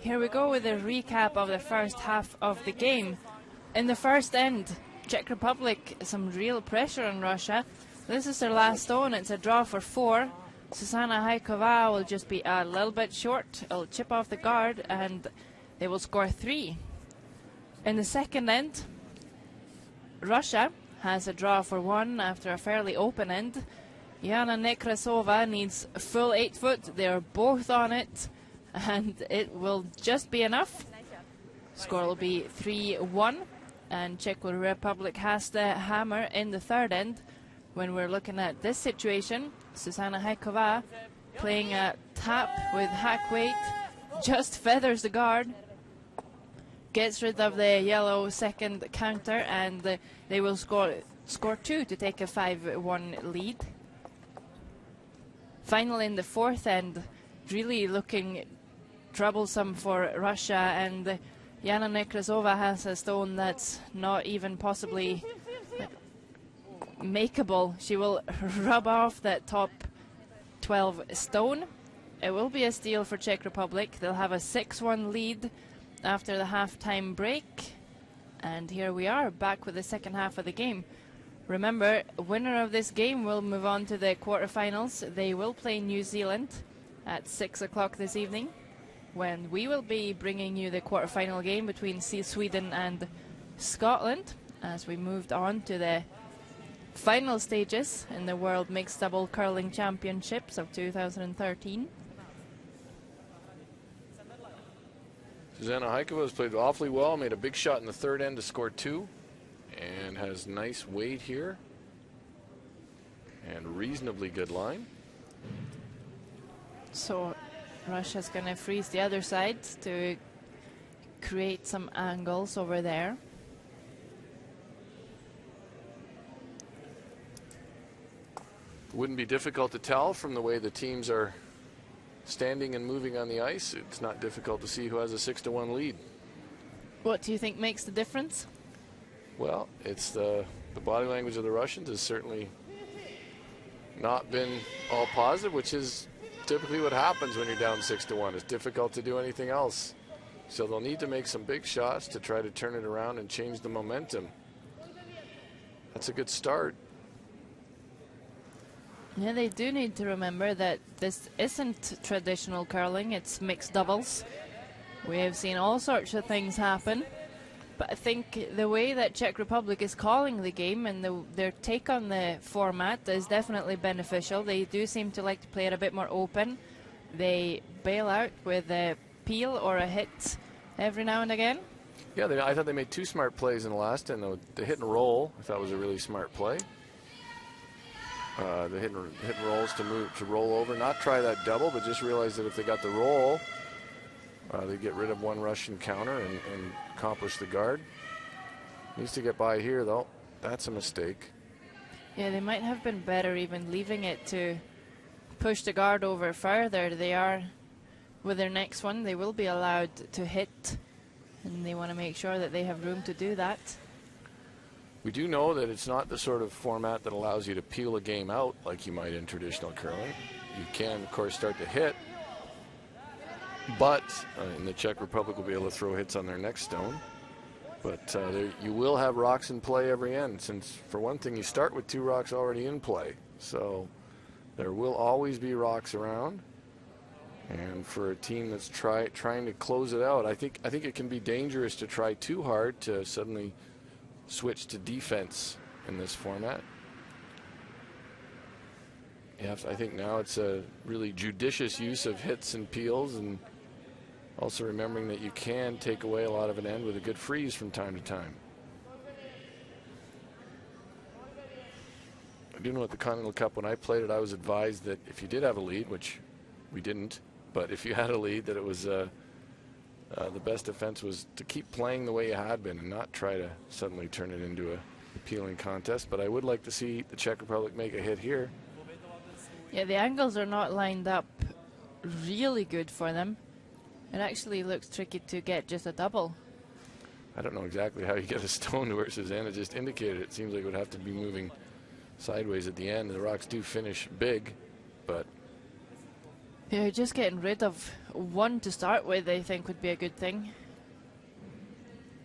Here we go with a recap of the first half of the game. In the first end, Czech Republic, some real pressure on Russia. This is their last stone. It's a draw for 4. Susanna Haikova will just be a little bit short. It'll chip off the guard and they will score 3. In the second end, Russia has a draw for 1 after a fairly open end. Jana Nekrasova needs a full 8 foot. They're both on it, and it will just be enough. Score will be 3-1, and Czech Republic has the hammer in the third end. When we're looking at this situation, Susanna Haikova playing a tap with hack weight, just feathers the guard, gets rid of the yellow second counter, and they will score 2 to take a 5-1 lead. Finally, in the fourth end, really looking troublesome for Russia, and Jana Nekrasova has a stone that's not even possibly makeable. She will rub off that top 12 stone. It will be a steal for Czech Republic. They'll have a 6-1 lead after the half-time break. And here we are, back with the second half of the game. Remember, winner of this game will move on to the quarterfinals. They will play New Zealand at 6 o'clock this evening. when we will be bringing you the quarterfinal game between Sweden and Scotland as we moved on to the final stages in the World Mixed Double Curling Championships of 2013. Susanna Heikova has played awfully well, made a big shot in the third end to score 2, and has nice weight here and reasonably good line. So Russia's going to freeze the other side to create some angles over there. Wouldn't be difficult to tell from the way the teams are standing and moving on the ice. It's not difficult to see who has a 6-1 lead. What do you think makes the difference? Well, it's the body language of the Russians has certainly not been all positive, which is typically what happens when you're down 6-1. It's difficult to do anything else. So they'll need to make some big shots to try to turn it around and change the momentum. That's a good start. Yeah, they do need to remember that this isn't traditional curling, it's mixed doubles. We have seen all sorts of things happen, but I think the way that Czech Republic is calling the game and their take on the format is definitely beneficial. They do seem to like to play it a bit more open. They bail out with a peel or a hit every now and again. Yeah, I thought they made 2 smart plays in the last end. The hit and roll, I thought was a really smart play. The hit and rolls to roll over, not try that double, but just realize that if they got the roll, they get rid of one Russian counter and accomplish the guard. Needs to get by here, though. That's a mistake. Yeah, they might have been better even leaving it to push the guard over further. They are, with their next one, they will be allowed to hit, and they want to make sure that they have room to do that. We do know that it's not the sort of format that allows you to peel a game out like you might in traditional curling. You can, of course, start to hit, but in the Czech Republic will be able to throw hits on their next stone. But you will have rocks in play every end, since, for one thing, you start with 2 rocks already in play. So there will always be rocks around. And for a team that's trying to close it out, I think it can be dangerous to try too hard to suddenly switch to defense in this format. I think now it's a really judicious use of hits and peels, and also remembering that you can take away a lot of an end with a good freeze from time to time. I do know at the Continental Cup when I played it, I was advised that if you did have a lead, which we didn't, but if you had a lead, that it was the best defense was to keep playing the way you had been and not try to suddenly turn it into a appealing contest. But I would like to see the Czech Republic make a hit here. Yeah, the angles are not lined up really good for them. It actually looks tricky to get just a double. I don't know exactly how you get a stone to where Susanna just indicated. It seems like it would have to be moving sideways at the end. The rocks do finish big, but yeah, just getting rid of one to start with, I think, would be a good thing.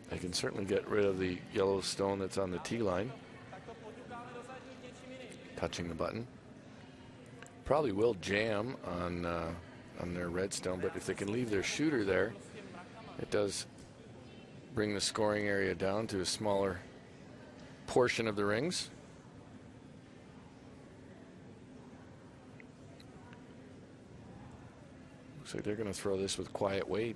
They can certainly get rid of the yellow stone that's on the tee line. Touching the button. Probably will jam on their red stone, but if they can leave their shooter there, it does bring the scoring area down to a smaller portion of the rings. Looks like they're going to throw this with quiet weight.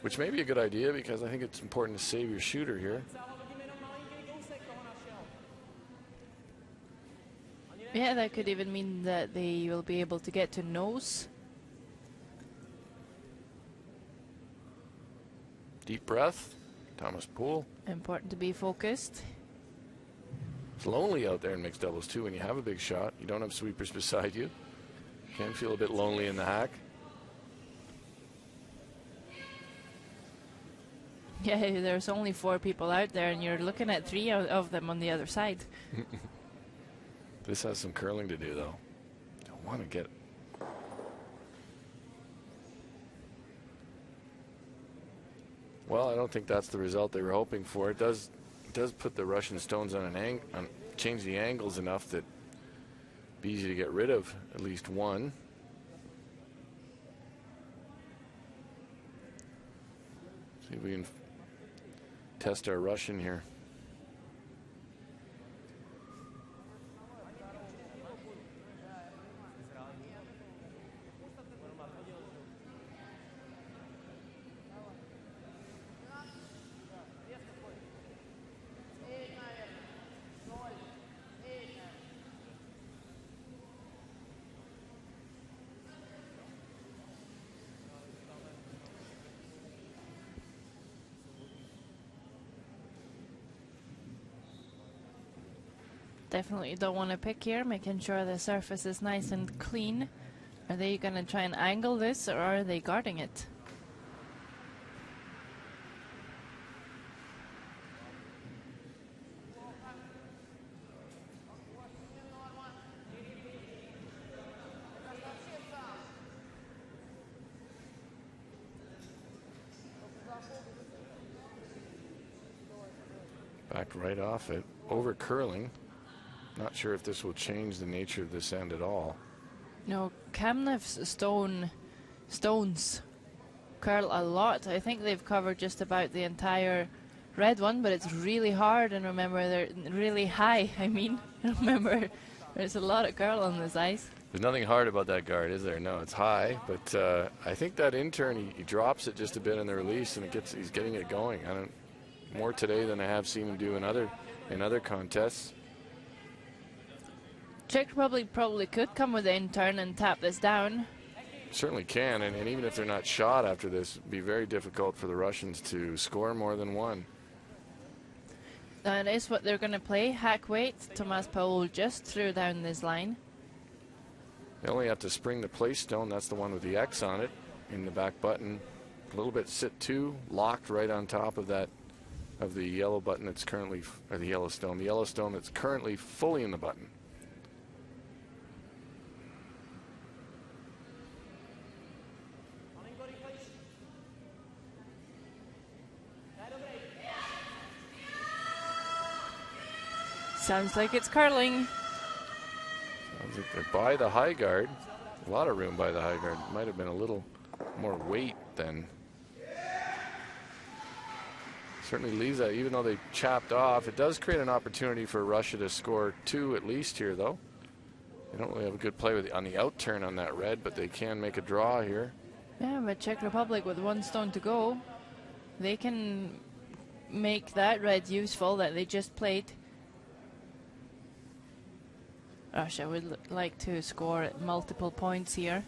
Which may be a good idea, because I think it's important to save your shooter here. Yeah, that could even mean that they will be able to get to nose. Deep breath. Thomas Poole. Important to be focused. It's lonely out there in mixed doubles too when you have a big shot. You don't have sweepers beside you. Can feel a bit lonely in the hack. Yeah, there's only 4 people out there, and you're looking at 3 of them on the other side. This has some curling to do, though. Don't want to get it. Well, I don't think that's the result they were hoping for. It does put the Russian stones on an angle, change the angles enough that Be easy to get rid of at least one. See if we can test our Russian here. Definitely don't want to pick here, making sure the surface is nice and clean. Are they going to try and angle this, or are they guarding it? Backed right off it, over curling. Not sure if this will change the nature of this end at all. No, Kamnev's stones curl a lot. I think they've covered just about the entire red one, but it's really hard, and remember, they're really high. I mean, remember, there's a lot of curl on this ice. There's nothing hard about that guard, is there? No, it's high, but I think that intern, he drops it just a bit in the release, and he's getting it going. More today than I have seen him do in other contests. Czech Republic probably could come with the intern and tap this down. Certainly can, and even if they're not shot after this, it'd be very difficult for the Russians to score more than one. That is what they're going to play. Hack weight. Tomas Paul just threw down this line. They only have to spring the place stone. That's the one with the X on it in the back button. A little bit sit two, locked right on top of that, of the yellow button that's currently, or the yellow stone that's currently fully in the button. Sounds like it's curling. Sounds like they're by the high guard. A lot of room by the high guard. Might have been a little more weight than. Certainly leaves that, even though they chapped off. It does create an opportunity for Russia to score two at least here, though. They don't really have a good play on the out turn on that red, but they can make a draw here. Yeah, but Czech Republic with one stone to go, they can make that red useful that they just played. Russia would like to score at multiple points here.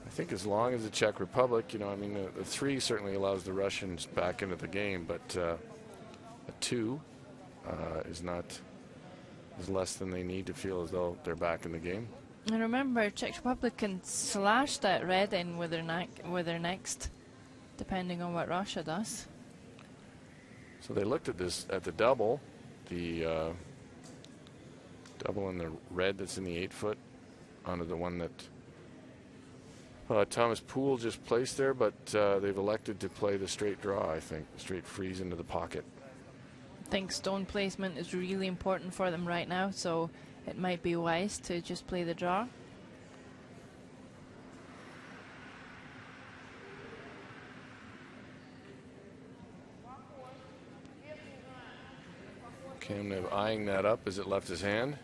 I think as long as the Czech Republic, you know, I mean, the three certainly allows the Russians back into the game, but a two is less than they need to feel as though they're back in the game. And remember, Czech Republic can slash that red in with their next, depending on what Russia does. So they looked at this at the double, the double in the red that's in the 8-foot onto the one that Thomas Poole just placed there, but they've elected to play the straight draw, I think, straight freeze into the pocket. I think stone placement is really important for them right now, so it might be wise to just play the draw. Kamnev eyeing that up as it left his hand.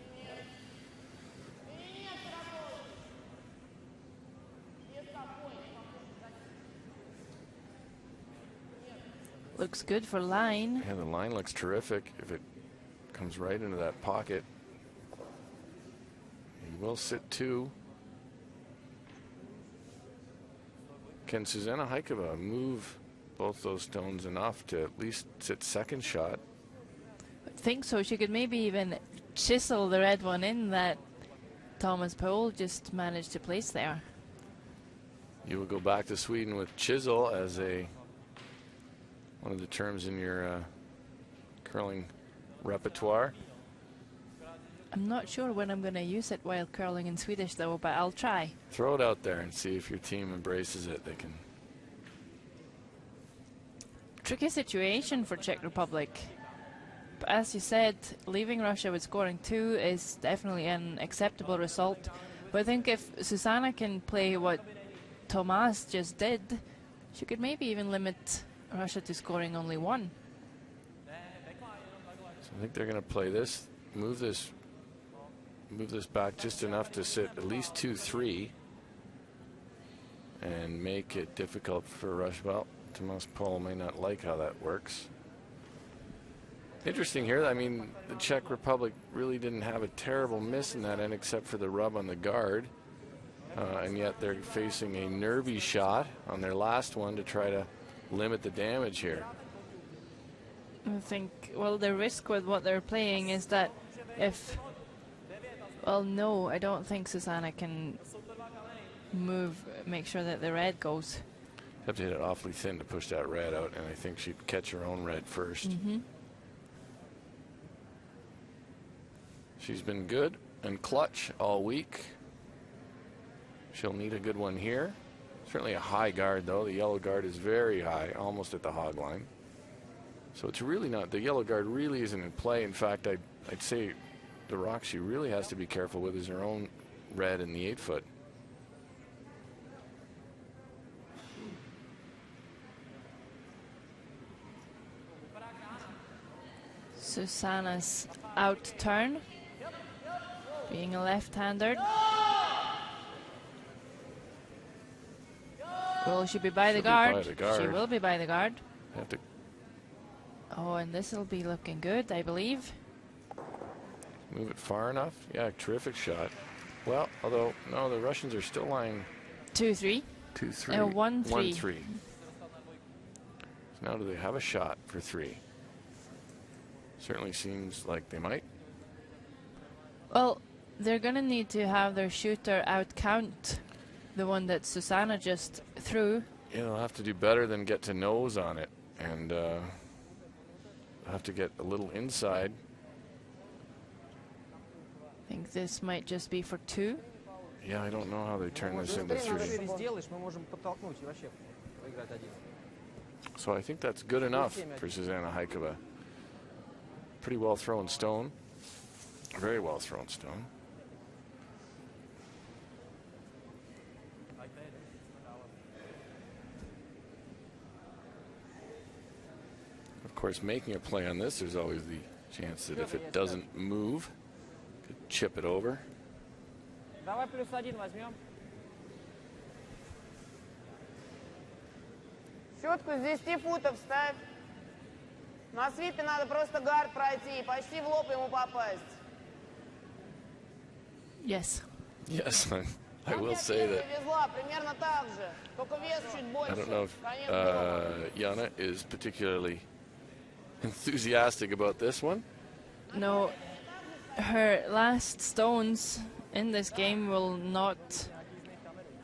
Looks good for line. Yeah, the line looks terrific if it comes right into that pocket. He will sit two. Can Susanna Haikova move both those stones enough to at least sit second shot? I think so. She could maybe even chisel the red one in that Thomas Pohl just managed to place there. You will go back to Sweden with chisel as one of the terms in your curling repertoire. I'm not sure when I'm going to use it while curling in Swedish, though, but I'll try. Throw it out there and see if your team embraces it. They can. Tricky situation for Czech Republic. But as you said, leaving Russia with scoring 2 is definitely an acceptable result. But I think if Susanna can play what Tomas just did, she could maybe even limit Russia to scoring only 1. So I think they're going to play this, move this back just enough to sit at least 2-3 and make it difficult for Russia. Well, Tomas Paul may not like how that works. Interesting here. I mean, the Czech Republic really didn't have a terrible miss in that end except for the rub on the guard. And yet they're facing a nervy shot on their last one to try to limit the damage here. I think, well, the risk with what they're playing is that if, well, no, I don't think Susanna can make sure that the red goes. Have to hit it awfully thin to push that red out, and I think she'd catch her own red first. She's been good and clutch all week. She'll need a good one here. Certainly a high guard, though. The yellow guard is very high, almost at the hog line. So it's really not, the yellow guard really isn't in play. In fact, I'd say the rock she really has to be careful with is her own red in the 8-foot. Susanna's out turn, being a left-hander. Will she be by the guard? She will be by the guard. Have to. Oh, and this will be looking good, I believe. Move it far enough. Yeah, terrific shot. Well, although, no, the Russians are still lying. 2-3. 2-3. 1-3. 1-3. So now do they have a shot for 3? Certainly seems like they might. Well, they're going to need to have their shooter out-count the one that Susanna just threw. Yeah, they'll have to do better than get to nose on it. And have to get a little inside. I think this might just be for 2. Yeah, I don't know how they turn this into 3. So I think that's good enough for Susanna Haikova. Pretty well thrown stone. Very well thrown stone. Of course, making a play on this, there's always the chance that if it doesn't move, could chip it over. Давай +1 возьмем. Щетку с 10 футов ставь. На свипе надо просто гард пройти и почти в лоб ему попасть. Yes. Yes, I will say that. I don't know if Jana is particularly enthusiastic about this one. No, her last stones in this game will not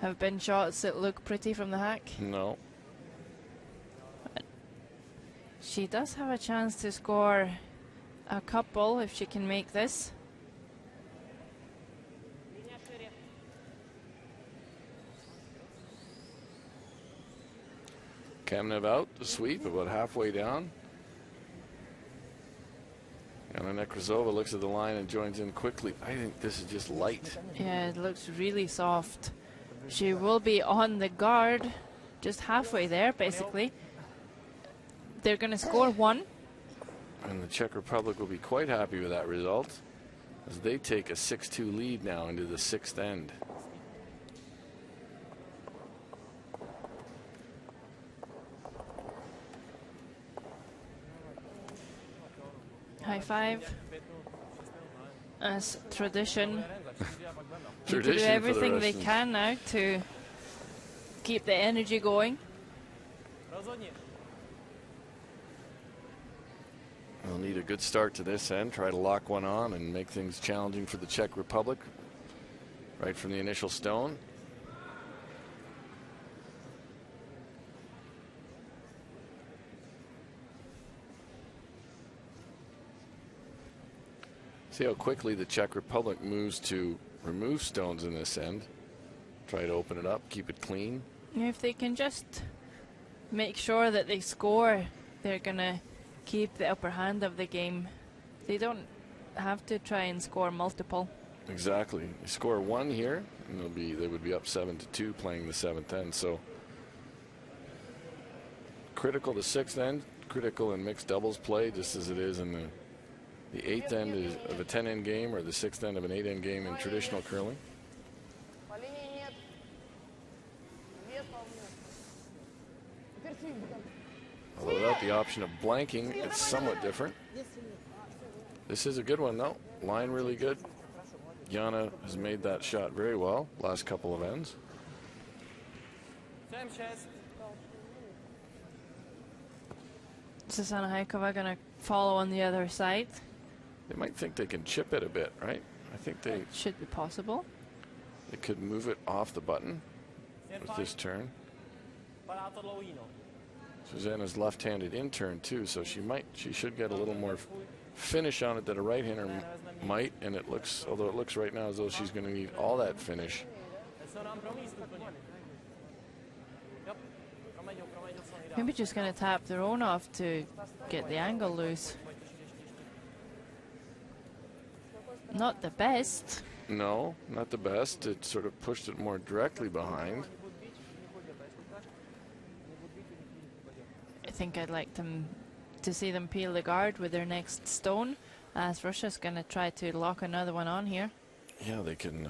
have been shots that look pretty from the hack. No. But she does have a chance to score a couple if she can make this. Kamnev out, the sweep, about halfway down. Anna Nekrasova looks at the line and joins in quickly. I think this is just light. Yeah, it looks really soft. She will be on the guard, just halfway there, basically. They're going to score 1. And the Czech Republic will be quite happy with that result, as they take a 6-2 lead now into the 6th end. High five. As tradition. Tradition do everything the they can now to keep the energy going. They'll need a good start to this end, try to lock one on and make things challenging for the Czech Republic right from the initial stone. See how quickly the Czech Republic moves to remove stones in this end. Try to open it up, keep it clean. If they can just make sure that they score, they're going to keep the upper hand of the game. They don't have to try and score multiple. Exactly. You score one here, and they would be up 7-2 playing the 7th end. So critical to 6th end, critical in mixed doubles play, just as it is in the 8th end of a 10-end game or the 6th end of an 8-end game in traditional curling. Although without the option of blanking, it's somewhat different. This is a good one, though. Line really good. Yana has made that shot very well last couple of ends. Susanna Haikova going to follow on the other side. They might think they can chip it a bit, right? I think they should be possible. They could move it off the button with this turn. Susanna's left-handed in turn too, so she should get a little more finish on it than a right-hander might, and it looks, although it looks right now as though she's going to need all that finish. Maybe just going to tap their own off to get the angle loose. Not the best. No, not the best. It sort of pushed it more directly behind. I think I'd like them to see them peel the guard with their next stone, as Russia's going to try to lock another one on here. Yeah, they can.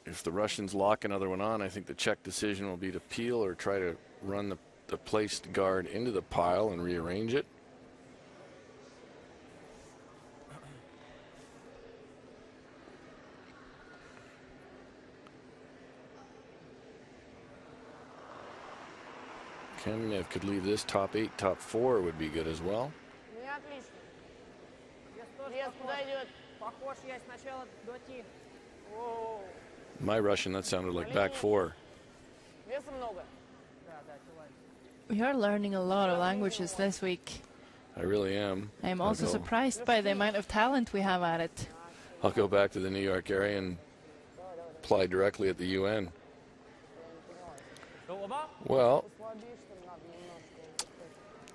If the Russians lock another one on, I think the Czech decision will be to peel or try to run the placed guard into the pile and rearrange it. Kamenev could leave this top 8, top 4 would be good as well. My Russian, that sounded like back 4. We are learning a lot of languages this week. I really am. I'm also surprised by the amount of talent we have at it. I'll go back to the New York area and apply directly at the UN. Well,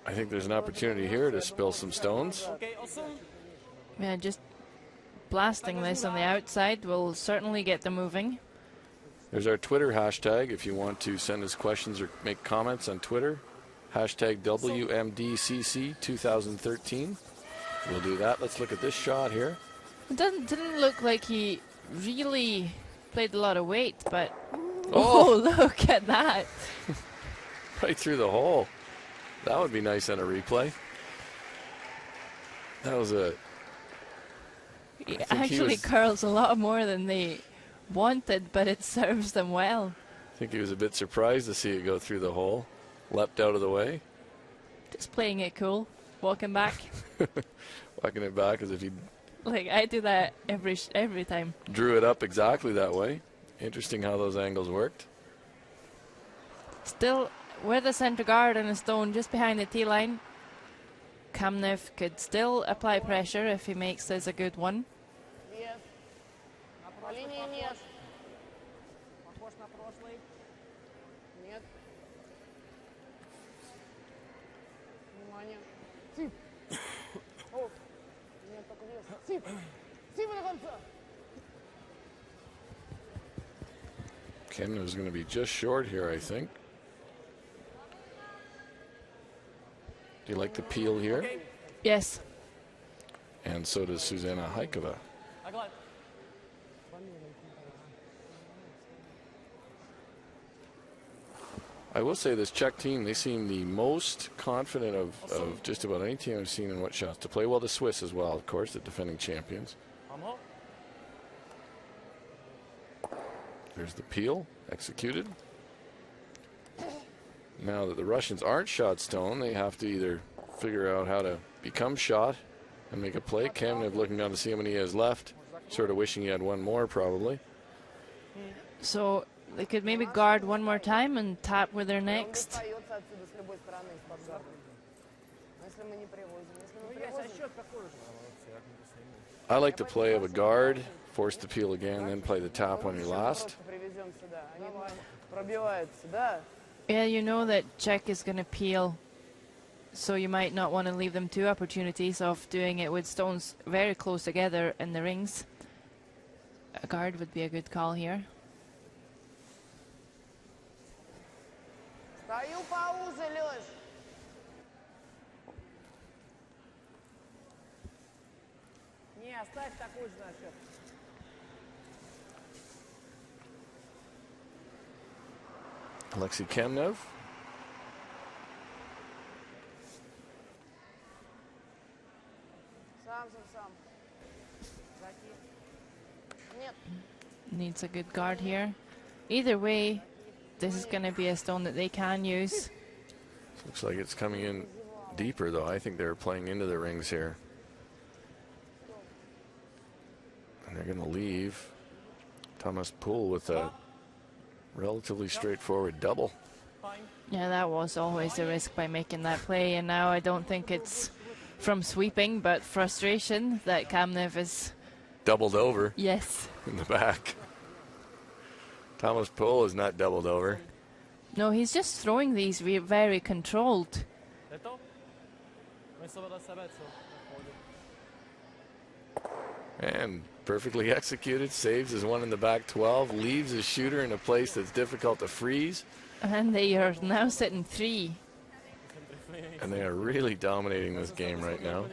I think there's an opportunity here to spill some stones. Yeah, just blasting this on the outside will certainly get them moving. There's our Twitter hashtag if you want to send us questions or make comments on Twitter. Hashtag WMDCC2013. We'll do that. Let's look at this shot here. It didn't look like he really played a lot of weight, but oh look at that. Right through the hole. That would be nice on a replay. That was a... He actually curls a lot more than they wanted, but it serves them well. I think he was a bit surprised to see it go through the hole. Leapt out of the way. Just playing it cool. Walking back. Walking it back as if he... Like, I do that every time. Drew it up exactly that way. Interesting how those angles worked. Still, with a center guard and a stone just behind the tee line, Kamenev could still apply pressure if he makes this a good one. Kamenev is going to be just short here, I think. Do you like the peel here? Yes. And so does Susanna Haikova. I will say this Czech team, they seem the most confident of just about any team I've seen in what shots to play. Well, the Swiss as well, of course, the defending champions. There's the peel executed. Now that the Russians aren't shot stone, they have to either figure out how to become shot and make a play. Kamenev looking down to see how many he has left, sort of wishing he had one more probably. So they could maybe guard one more time and tap with their next. I like the play of a guard, force the peel again, then play the tap on your last. Yeah, you know that Czech is going to peel So you might not want to leave them two opportunities of doing it with stones very close together in the rings. A guard would be a good call here. Стою поуже, Лёш. Не, оставь такой же насчет. Alexei Kamnev. Сам. Закид. Нет. Needs a good guard here. Either way, this is going to be a stone that they can use. Looks like it's coming in deeper, though. I think they're playing into the rings here. And they're going to leave Thomas Poole with a relatively straightforward double. Yeah, that was always a risk by making that play, and now I don't think it's from sweeping, but frustration that Kamnev is... Doubled over. Yes. In the back. Thomas Poole is not doubled over. No, he's just throwing these very controlled. And perfectly executed, saves his one in the back 12, leaves his shooter in a place that's difficult to freeze. And they are now sitting 3. And they are really dominating this game right now.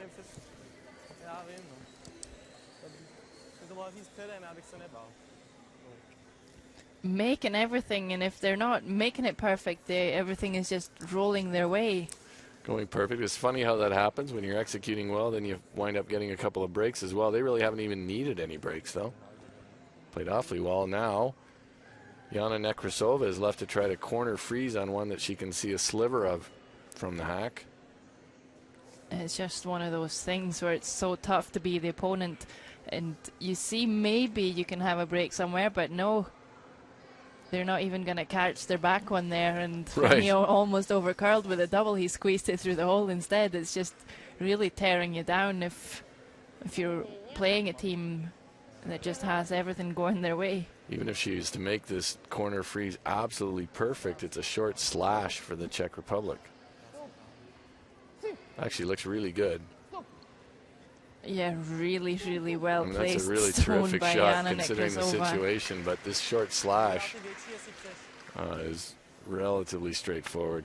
Making everything, and if they're not making it perfect, everything is just rolling their way. Going perfect. It's funny how that happens. When you're executing well, then you wind up getting a couple of breaks as well. They really haven't even needed any breaks, though. Played awfully well. Now, Yana Nekrasova is left to try to corner freeze on one that she can see a sliver of from the hack. It's just one of those things where it's so tough to be the opponent. And you see maybe you can have a break somewhere, but no. They're not even going to catch their back one there, and right. He almost overcurled with a double. He squeezed it through the hole instead. It's just really tearing you down if you're playing a team that just has everything going their way. Even if she is to make this corner freeze absolutely perfect, it's a short slash for the Czech Republic. Actually looks really good. Yeah, really, really well placed. That's a really terrific by shot Yana considering the Nekrasova. situation, but this short slash is relatively straightforward.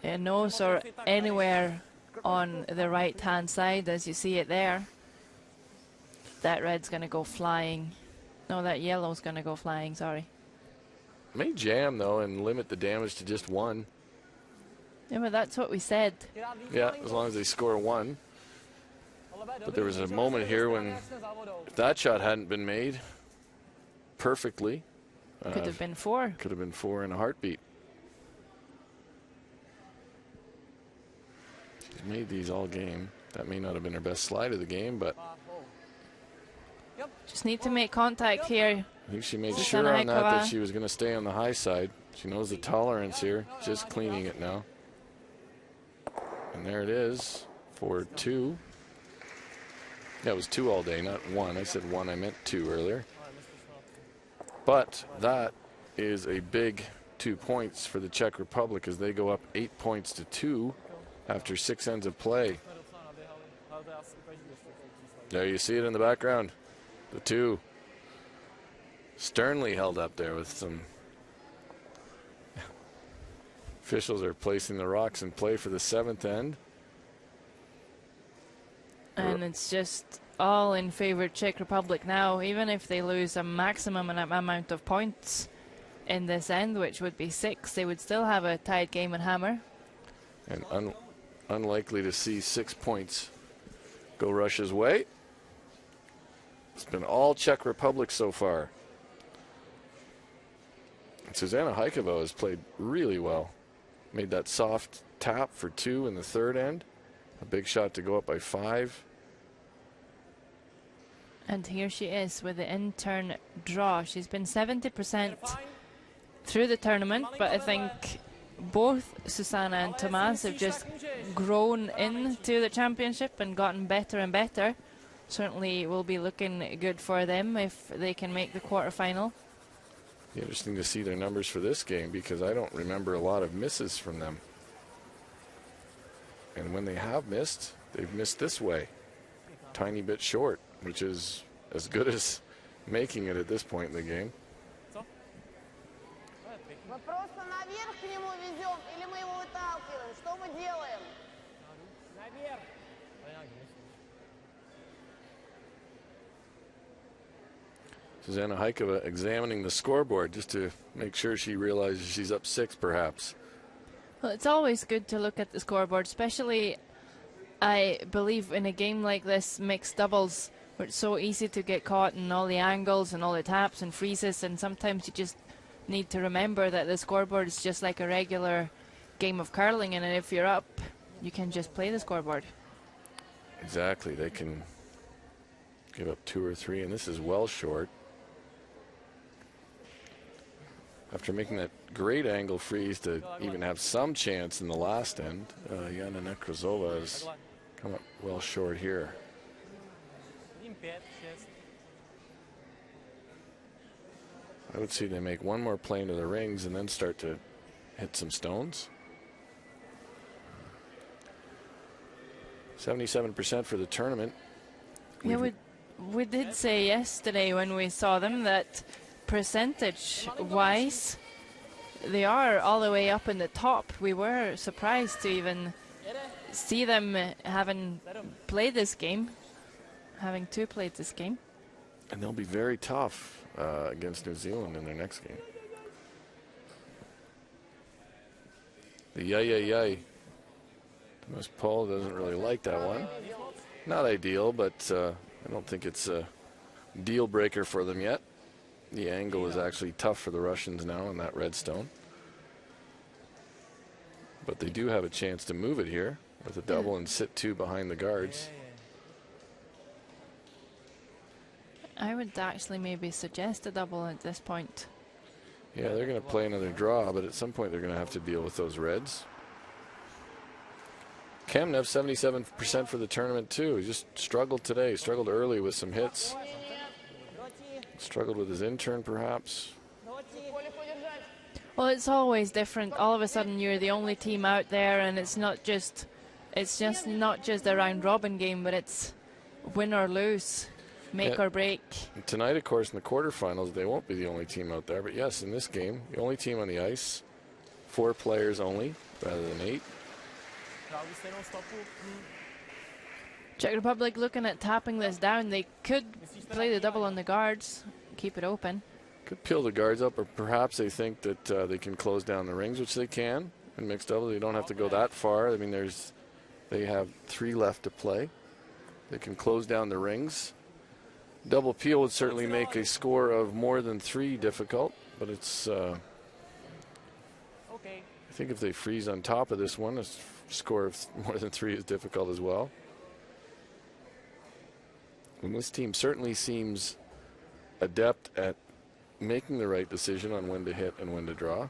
Nose or anywhere on the right-hand side, as you see it there. That red's going to go flying. No, that yellow's going to go flying, sorry. May jam, though, and limit the damage to just 1. Yeah, but that's what we said. Yeah, as long as they score 1. But there was a moment here when if that shot hadn't been made perfectly, could have been 4. Could have been 4 in a heartbeat. She's made these all game. That may not have been her best slide of the game, but just need to make contact here. I think she made sure on that she was going to stay on the high side. She knows the tolerance here. Just cleaning it now. And there it is for 2. Yeah, it was 2 all day, not 1. I said 1, I meant 2 earlier. But that is a big 2 points for the Czech Republic as they go up 8 points to 2 after 6 ends of play. There you see it in the background. The 2. Sternly held up there with some... Officials are placing the rocks in play for the 7th end. And it's just all in favor of Czech Republic now, even if they lose a maximum amount of points in this end, which would be 6, they would still have a tied game in hammer. And unlikely to see 6 points go Russia's way. It's been all Czech Republic so far. And Susanna Haikova has played really well. Made that soft tap for 2 in the 3rd end. A big shot to go up by 5. And here she is with the in-turn draw. She's been 70% through the tournament, but I think both Susanna and Tomas have just grown into the championship and gotten better and better. Certainly will be looking good for them if they can make the quarterfinal. Interesting to see their numbers for this game because I don't remember a lot of misses from them. And when they have missed, they've missed this way. Tiny bit short, which is as good as making it at this point in the game. Мы просто наверх к нему везем, или мы его выталкиваем? Что мы делаем? Наверх. Susanna Heikova examining the scoreboard just to make sure she realizes she's up 6 perhaps. Well, it's always good to look at the scoreboard, especially, I believe, in a game like this, mixed doubles, where it's so easy to get caught in all the angles and all the taps and freezes, and sometimes you just need to remember that the scoreboard is just like a regular game of curling, and if you're up, you can just play the scoreboard. Exactly. They can give up 2 or 3, and this is well short. After making that great angle freeze to even have some chance in the last end, Yana Nekrasova has come up well short here. I would see they make one more play into the rings and then start to hit some stones. 77% for the tournament. Yeah, we did say yesterday when we saw them that percentage-wise, they are all the way up in the top. We were surprised to even see them having played this game, having played this game. And they'll be very tough against New Zealand in their next game. The yay. Thomas Paul doesn't really like that one. Not ideal, but I don't think it's a deal breaker for them yet. The angle is actually tough for the Russians now on that red stone. But they do have a chance to move it here with a double and sit 2 behind the guards. I would actually maybe suggest a double at this point. Yeah, they're going to play another draw, but at some point they're going to have to deal with those reds. Kamnev, 77% for the tournament too. He just struggled today, struggled early with some hits. Struggled with his intern perhaps. Well, it's always different. All of a sudden you're the only team out there, and it's just not just a round robin game, but it's win or lose, make or break. And tonight, of course, in the quarterfinals, they won't be the only team out there. But yes, in this game, the only team on the ice, 4 players only, rather than 8. Czech Republic looking at tapping this down. They could play the double on the guards, keep it open. Could peel the guards up, or perhaps they think that they can close down the rings, which they can. In mixed double, they don't have to go that far. I mean, they have 3 left to play. They can close down the rings. Double peel would certainly make a score of more than 3 difficult, but it's. I think if they freeze on top of this one, a score of more than 3 is difficult as well. And this team certainly seems adept at making the right decision on when to hit and when to draw.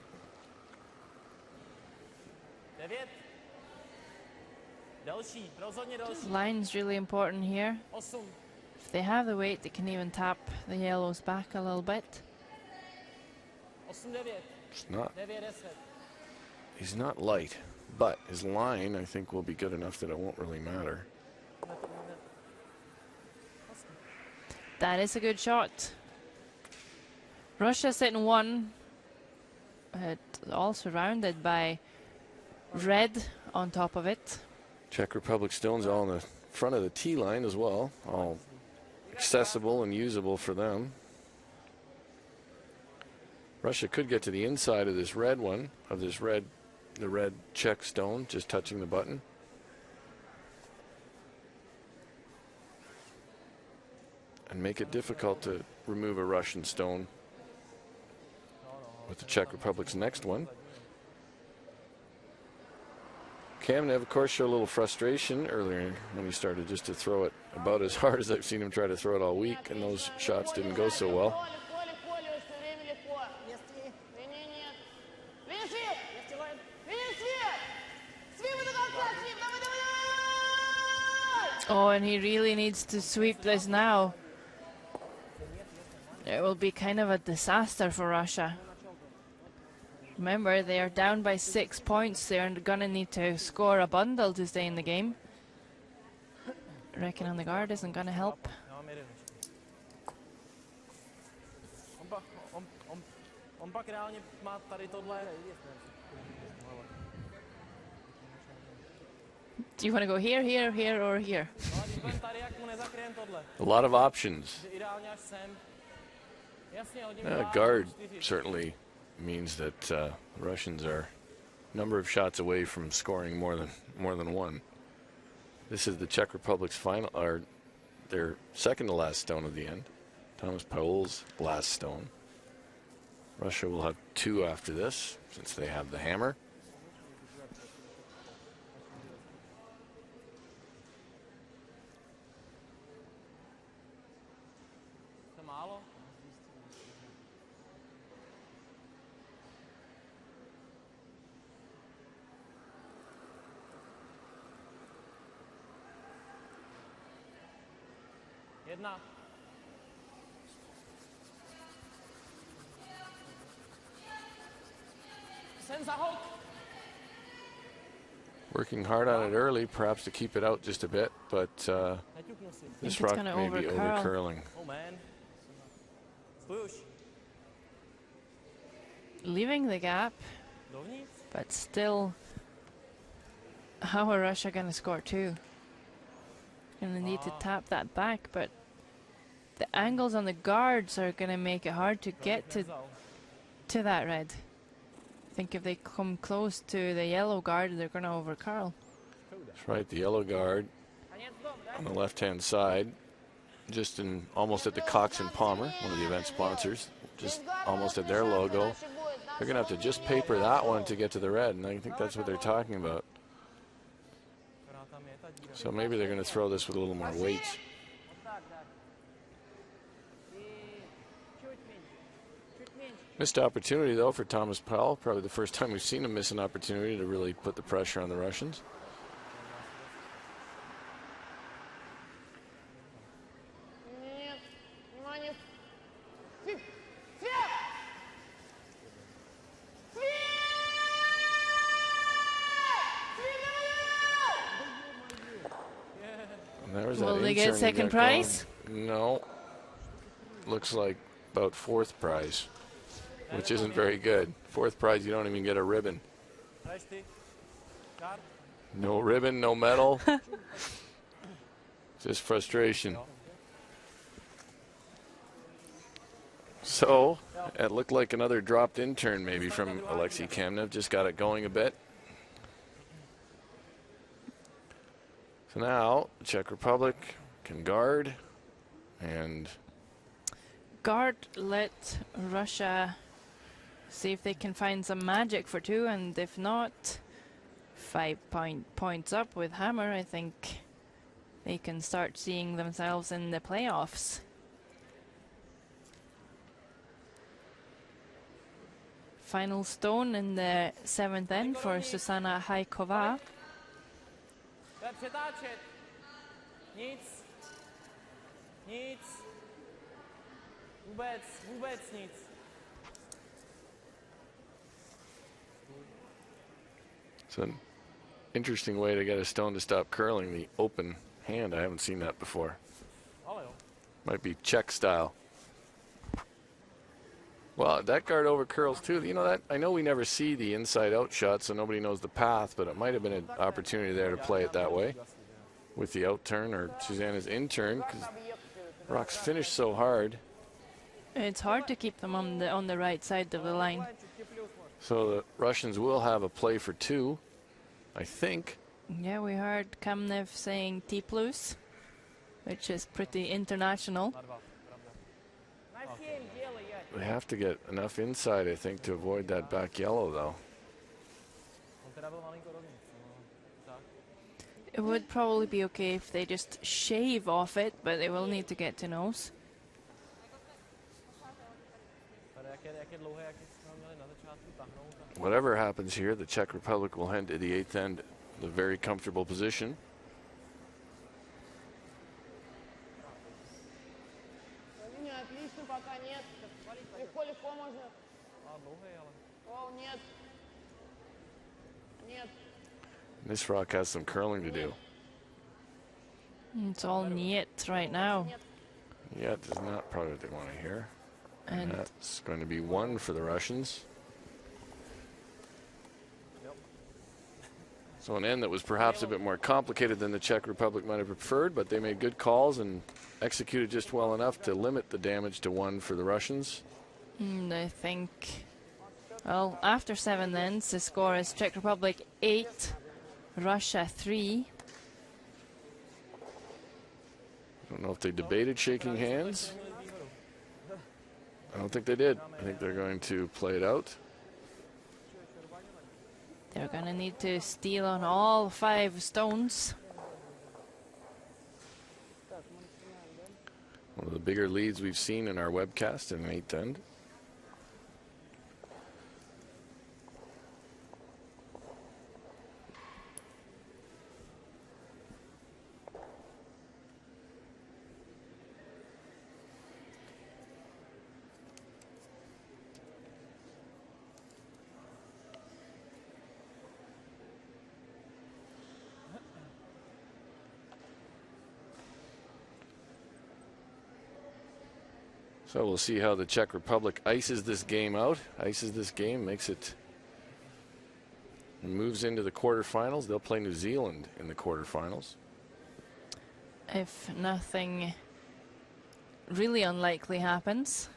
Line's really important here. If they have the weight, they can even tap the yellows back a little bit. It's not. He's not light, but his line, I think, will be good enough that it won't really matter. That is a good shot. Russia sitting 1, all surrounded by red on top of it. Czech Republic stones all in the front of the tee line as well, all accessible and usable for them. Russia could get to the inside of this red one, of this the red Czech stone, just touching the button. And make it difficult to remove a Russian stone with the Czech Republic's next one. Kamnev, of course, showed a little frustration earlier when he started just to throw it about as hard as I've seen him try to throw it all week, and those shots didn't go so well. Oh, and he really needs to sweep this now. It will be kind of a disaster for Russia. Remember, they are down by 6 points. They're going to need to score a bundle to stay in the game. Wrecking on the guard isn't going to help. Do you want to go here, here, here, or here? A lot of options. Guard certainly means that the Russians are a number of shots away from scoring more than one. This is the Czech Republic's final, or their second to last stone of the end. Thomas Paul's last stone. Russia will have 2 after this, since they have the hammer. Working hard on it early, perhaps to keep it out just a bit, but this rock may be over-curling. Leaving the gap, but still, how are Russia going to score 2? Going to need to tap that back, but the angles on the guards are going to make it hard to get to that red. I think if they come close to the yellow guard, they're going to over-curl. That's right, the yellow guard on the left-hand side, just almost at the Cox and Palmer, one of the event sponsors, just almost at their logo. They're going to have to just paper that one to get to the red, and I think that's what they're talking about. So maybe they're going to throw this with a little more weight. Missed opportunity, though, for Thomas Powell. Probably the first time we've seen him miss an opportunity to really put the pressure on the Russians. Will they get second prize? No. Looks like about 4th prize, which isn't very good. 4th prize, you don't even get a ribbon. No ribbon, no medal. Just frustration. So, it looked like another dropped in turn maybe from Alexei Kamnev. Just got it going a bit. So now, the Czech Republic can guard and guard, let Russia see if they can find some magic for 2, and if not, 5 points up with hammer. I think they can start seeing themselves in the playoffs. Final stone in the 7th end for Susanna Hajková. Nic. Vůbec nic. It's an interesting way to get a stone to stop curling, the open hand. I haven't seen that before. Might be Czech style. Well, that guard over curls too. You know that, I know we never see the inside out shot, so nobody knows the path, but it might have been an opportunity there to play it that way with the out turn or Susanna's in turn, because rocks finish so hard. It's hard to keep them on the right side of the line. So the Russians will have a play for 2, I think. Yeah, we heard Kamnev saying T+, which is pretty international. They have to get enough inside, I think, to avoid that back yellow, though. It would probably be okay if they just shave off it, but they will need to get to nose. Whatever happens here, the Czech Republic will head to the 8th end, the very comfortable position. О, нет. Нет. This rock has some curling to do. It's all niet right now. Yeah, it is not probably what they want to hear. And That's going to be one for the Russians. So an end that was perhaps a bit more complicated than the Czech Republic might have preferred, but they made good calls and executed just well enough to limit the damage to one for the Russians. I think, well, after 7 ends, the score is Czech Republic 8, Russia 3. I don't know if they debated shaking hands. I don't think they did. I think they're going to play it out. They're going to need to steal on all 5 stones. One of the bigger leads we've seen in our webcast in an 8th end. So we'll see how the Czech Republic ices this game out, makes it, and moves into the quarterfinals. They'll play New Zealand in the quarterfinals. If nothing really unlikely happens.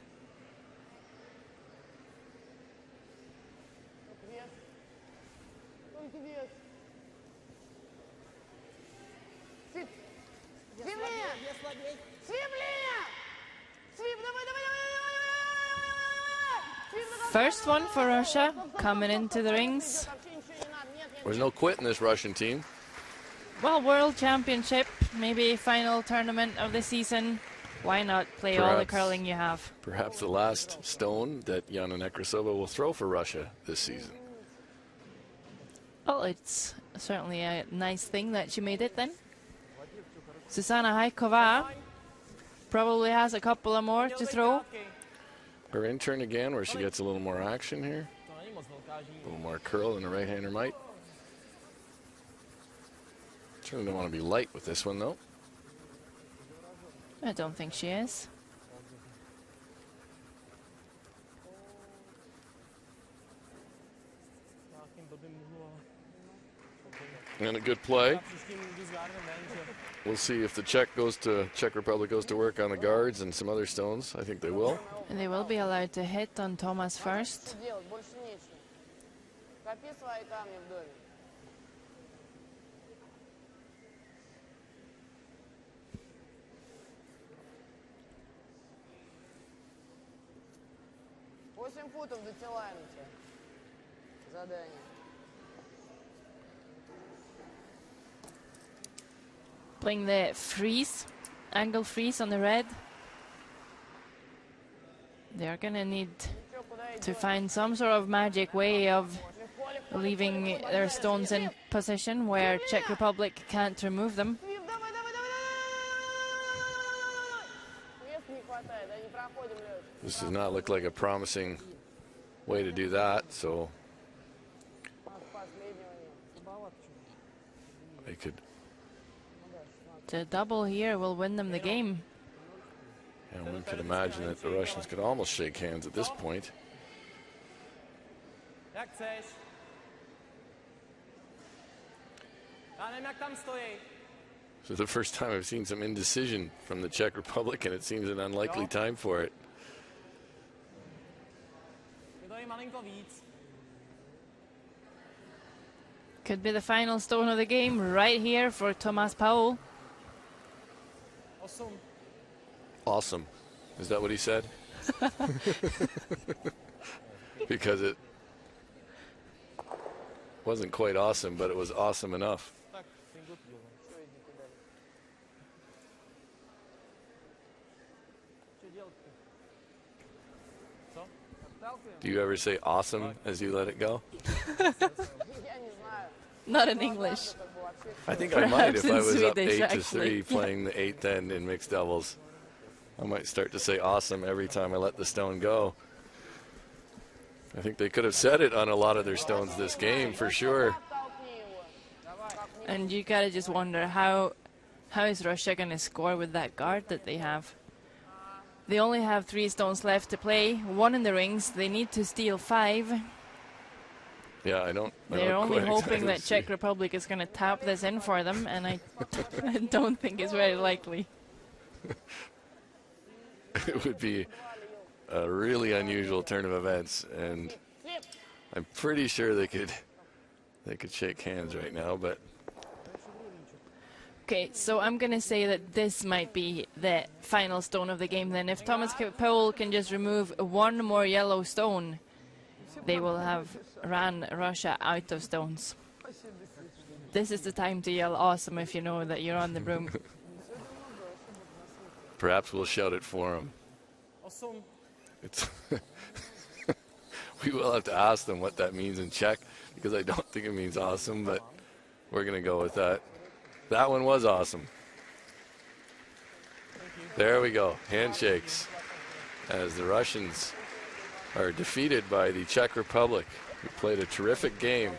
First one for Russia, coming into the rings. There's no quit in this Russian team. Well, World Championship, maybe final tournament of the season. Why not play all the curling you have? Perhaps the last stone that Yana Nekrasova will throw for Russia this season. Well, it's certainly a nice thing that she made it then. Susanna Haikova probably has a couple of more to throw. Her in turn again, where she gets a little more action here. A little more curl than a right-hander might. Certainly don't want to be light with this one, though. I don't think she is. And a good play. We'll see if the Czech Republic goes to work on the guards and some other stones. I think they will. And they will be allowed to hit on Thomas first. Playing the freeze, angle freeze on the red. They're gonna need to find some sort of magic way of leaving their stones in position where Czech Republic can't remove them. This does not look like a promising way to do that, so they could. The double here will win them the game. And one could imagine that the Russians could almost shake hands at this point. So the first time I've seen some indecision from the Czech Republic, and it seems an unlikely time for it. Could be the final stone of the game right here for Tomas Paul. Awesome. Is that what he said? Because it wasn't quite awesome, but it was awesome enough. Do you ever say awesome as you let it go? Not in English. I think I might if I was up Swedish, 8-3 playing the 8th end in mixed doubles. I might start to say awesome every time I let the stone go. I think they could have set it on a lot of their stones this game for sure. And you gotta just wonder how is Russia gonna score with that guard that they have? They only have 3 stones left to play, 1 in the rings. They need to steal 5. Yeah, I don't. They're only hoping exactly that Czech Republic is going to tap this in for them, and I don't think it's very likely. It would be a really unusual turn of events, and I'm pretty sure they could shake hands right now. But okay, so I'm going to say that this might be the final stone of the game. Then, if Thomas Powell can just remove 1 more yellow stone, they will have ran Russia out of stones. This is the time to yell awesome if you know that you're on the broom. perhaps we'll shout it for them. Awesome. It's we will have to ask them what that means in Czech, because I don't think it means awesome, but we're going to go with that. That one was awesome. There we go. Handshakes as the Russians are defeated by the Czech Republic, who played a terrific game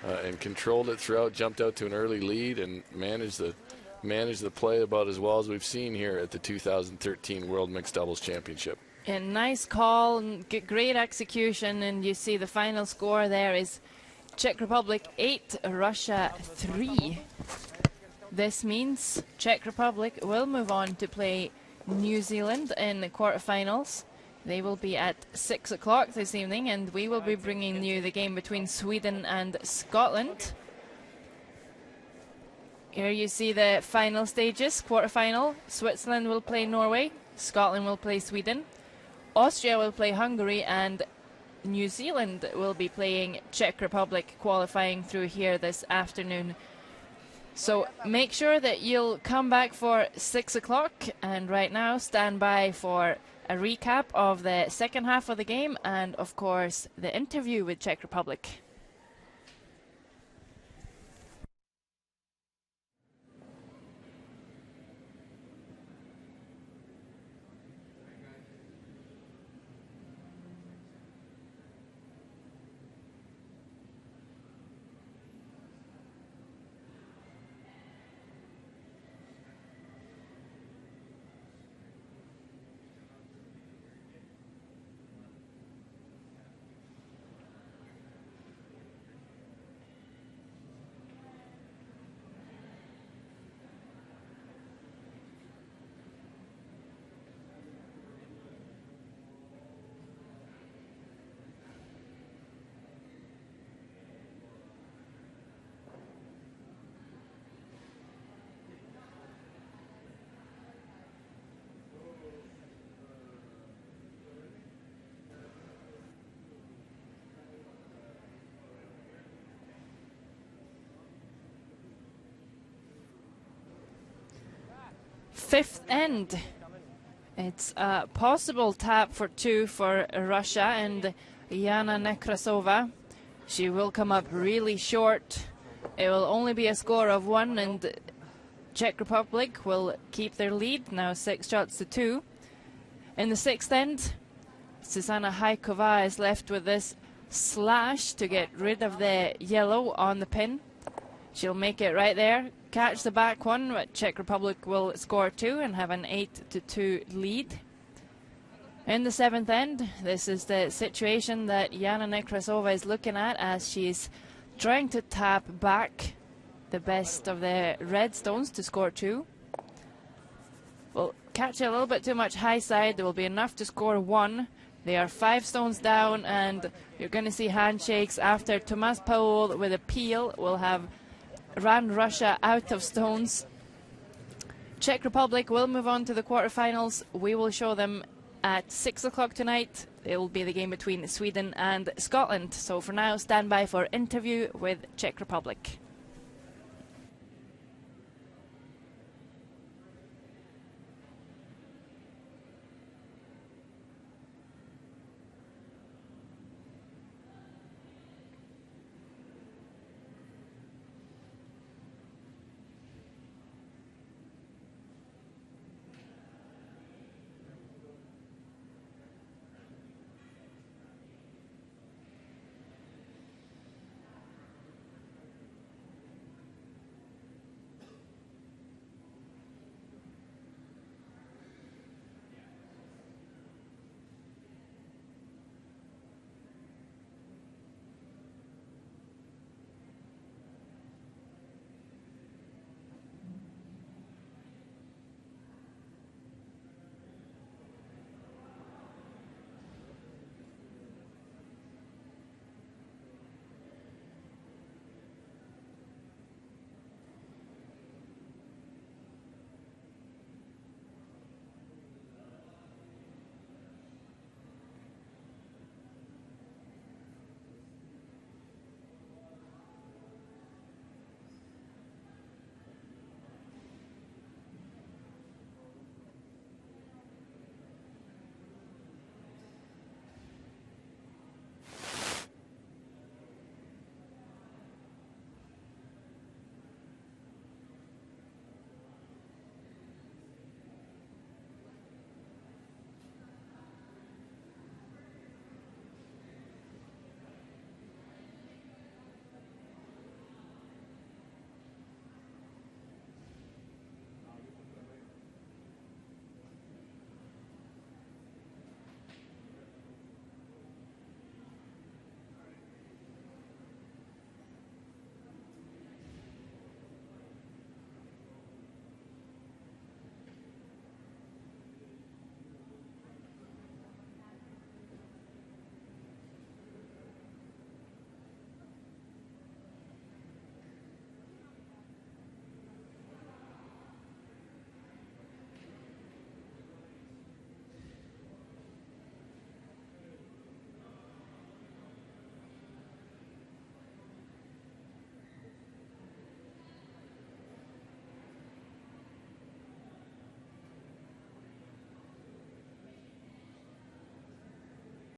and controlled it throughout, jumped out to an early lead, and managed the play about as well as we've seen here at the 2013 World Mixed Doubles Championship. And nice call, and great execution, and you see the final score there is Czech Republic 8, Russia 3. This means Czech Republic will move on to play New Zealand in the quarterfinals. They will be at 6 o'clock this evening, and we will be bringing you the game between Sweden and Scotland. Here you see the final stages. Quarterfinal, Switzerland will play Norway, Scotland will play Sweden, Austria will play Hungary, and New Zealand will be playing Czech Republic, qualifying through here this afternoon. So make sure that you'll come back for 6 o'clock, and right now stand by for a recap of the second half of the game and, of course, the interview with Czech Republic. Fifth end. It's a possible tap for 2 for Russia and Yana Nekrasova. She will come up really short. It will only be a score of 1, and Czech Republic will keep their lead, now 6 shots to 2. In the sixth end, Susanna Haikova is left with this slash to get rid of the yellow on the pin. She'll make it right there, catch the back one, but Czech Republic will score 2 and have an 8-2 lead. In the seventh end, this is the situation that Yana Nekrasova is looking at as she's trying to tap back the best of the red stones to score 2. Will catch it a little bit too much high side. There will be enough to score 1. They are 5 stones down, and you're going to see handshakes after Tomas Powell with a peel will have ran Russia out of stones. Czech Republic will move on to the quarterfinals. We will show them at 6 o'clock tonight. It will be the game between Sweden and Scotland. So for now, stand by for interview with Czech Republic.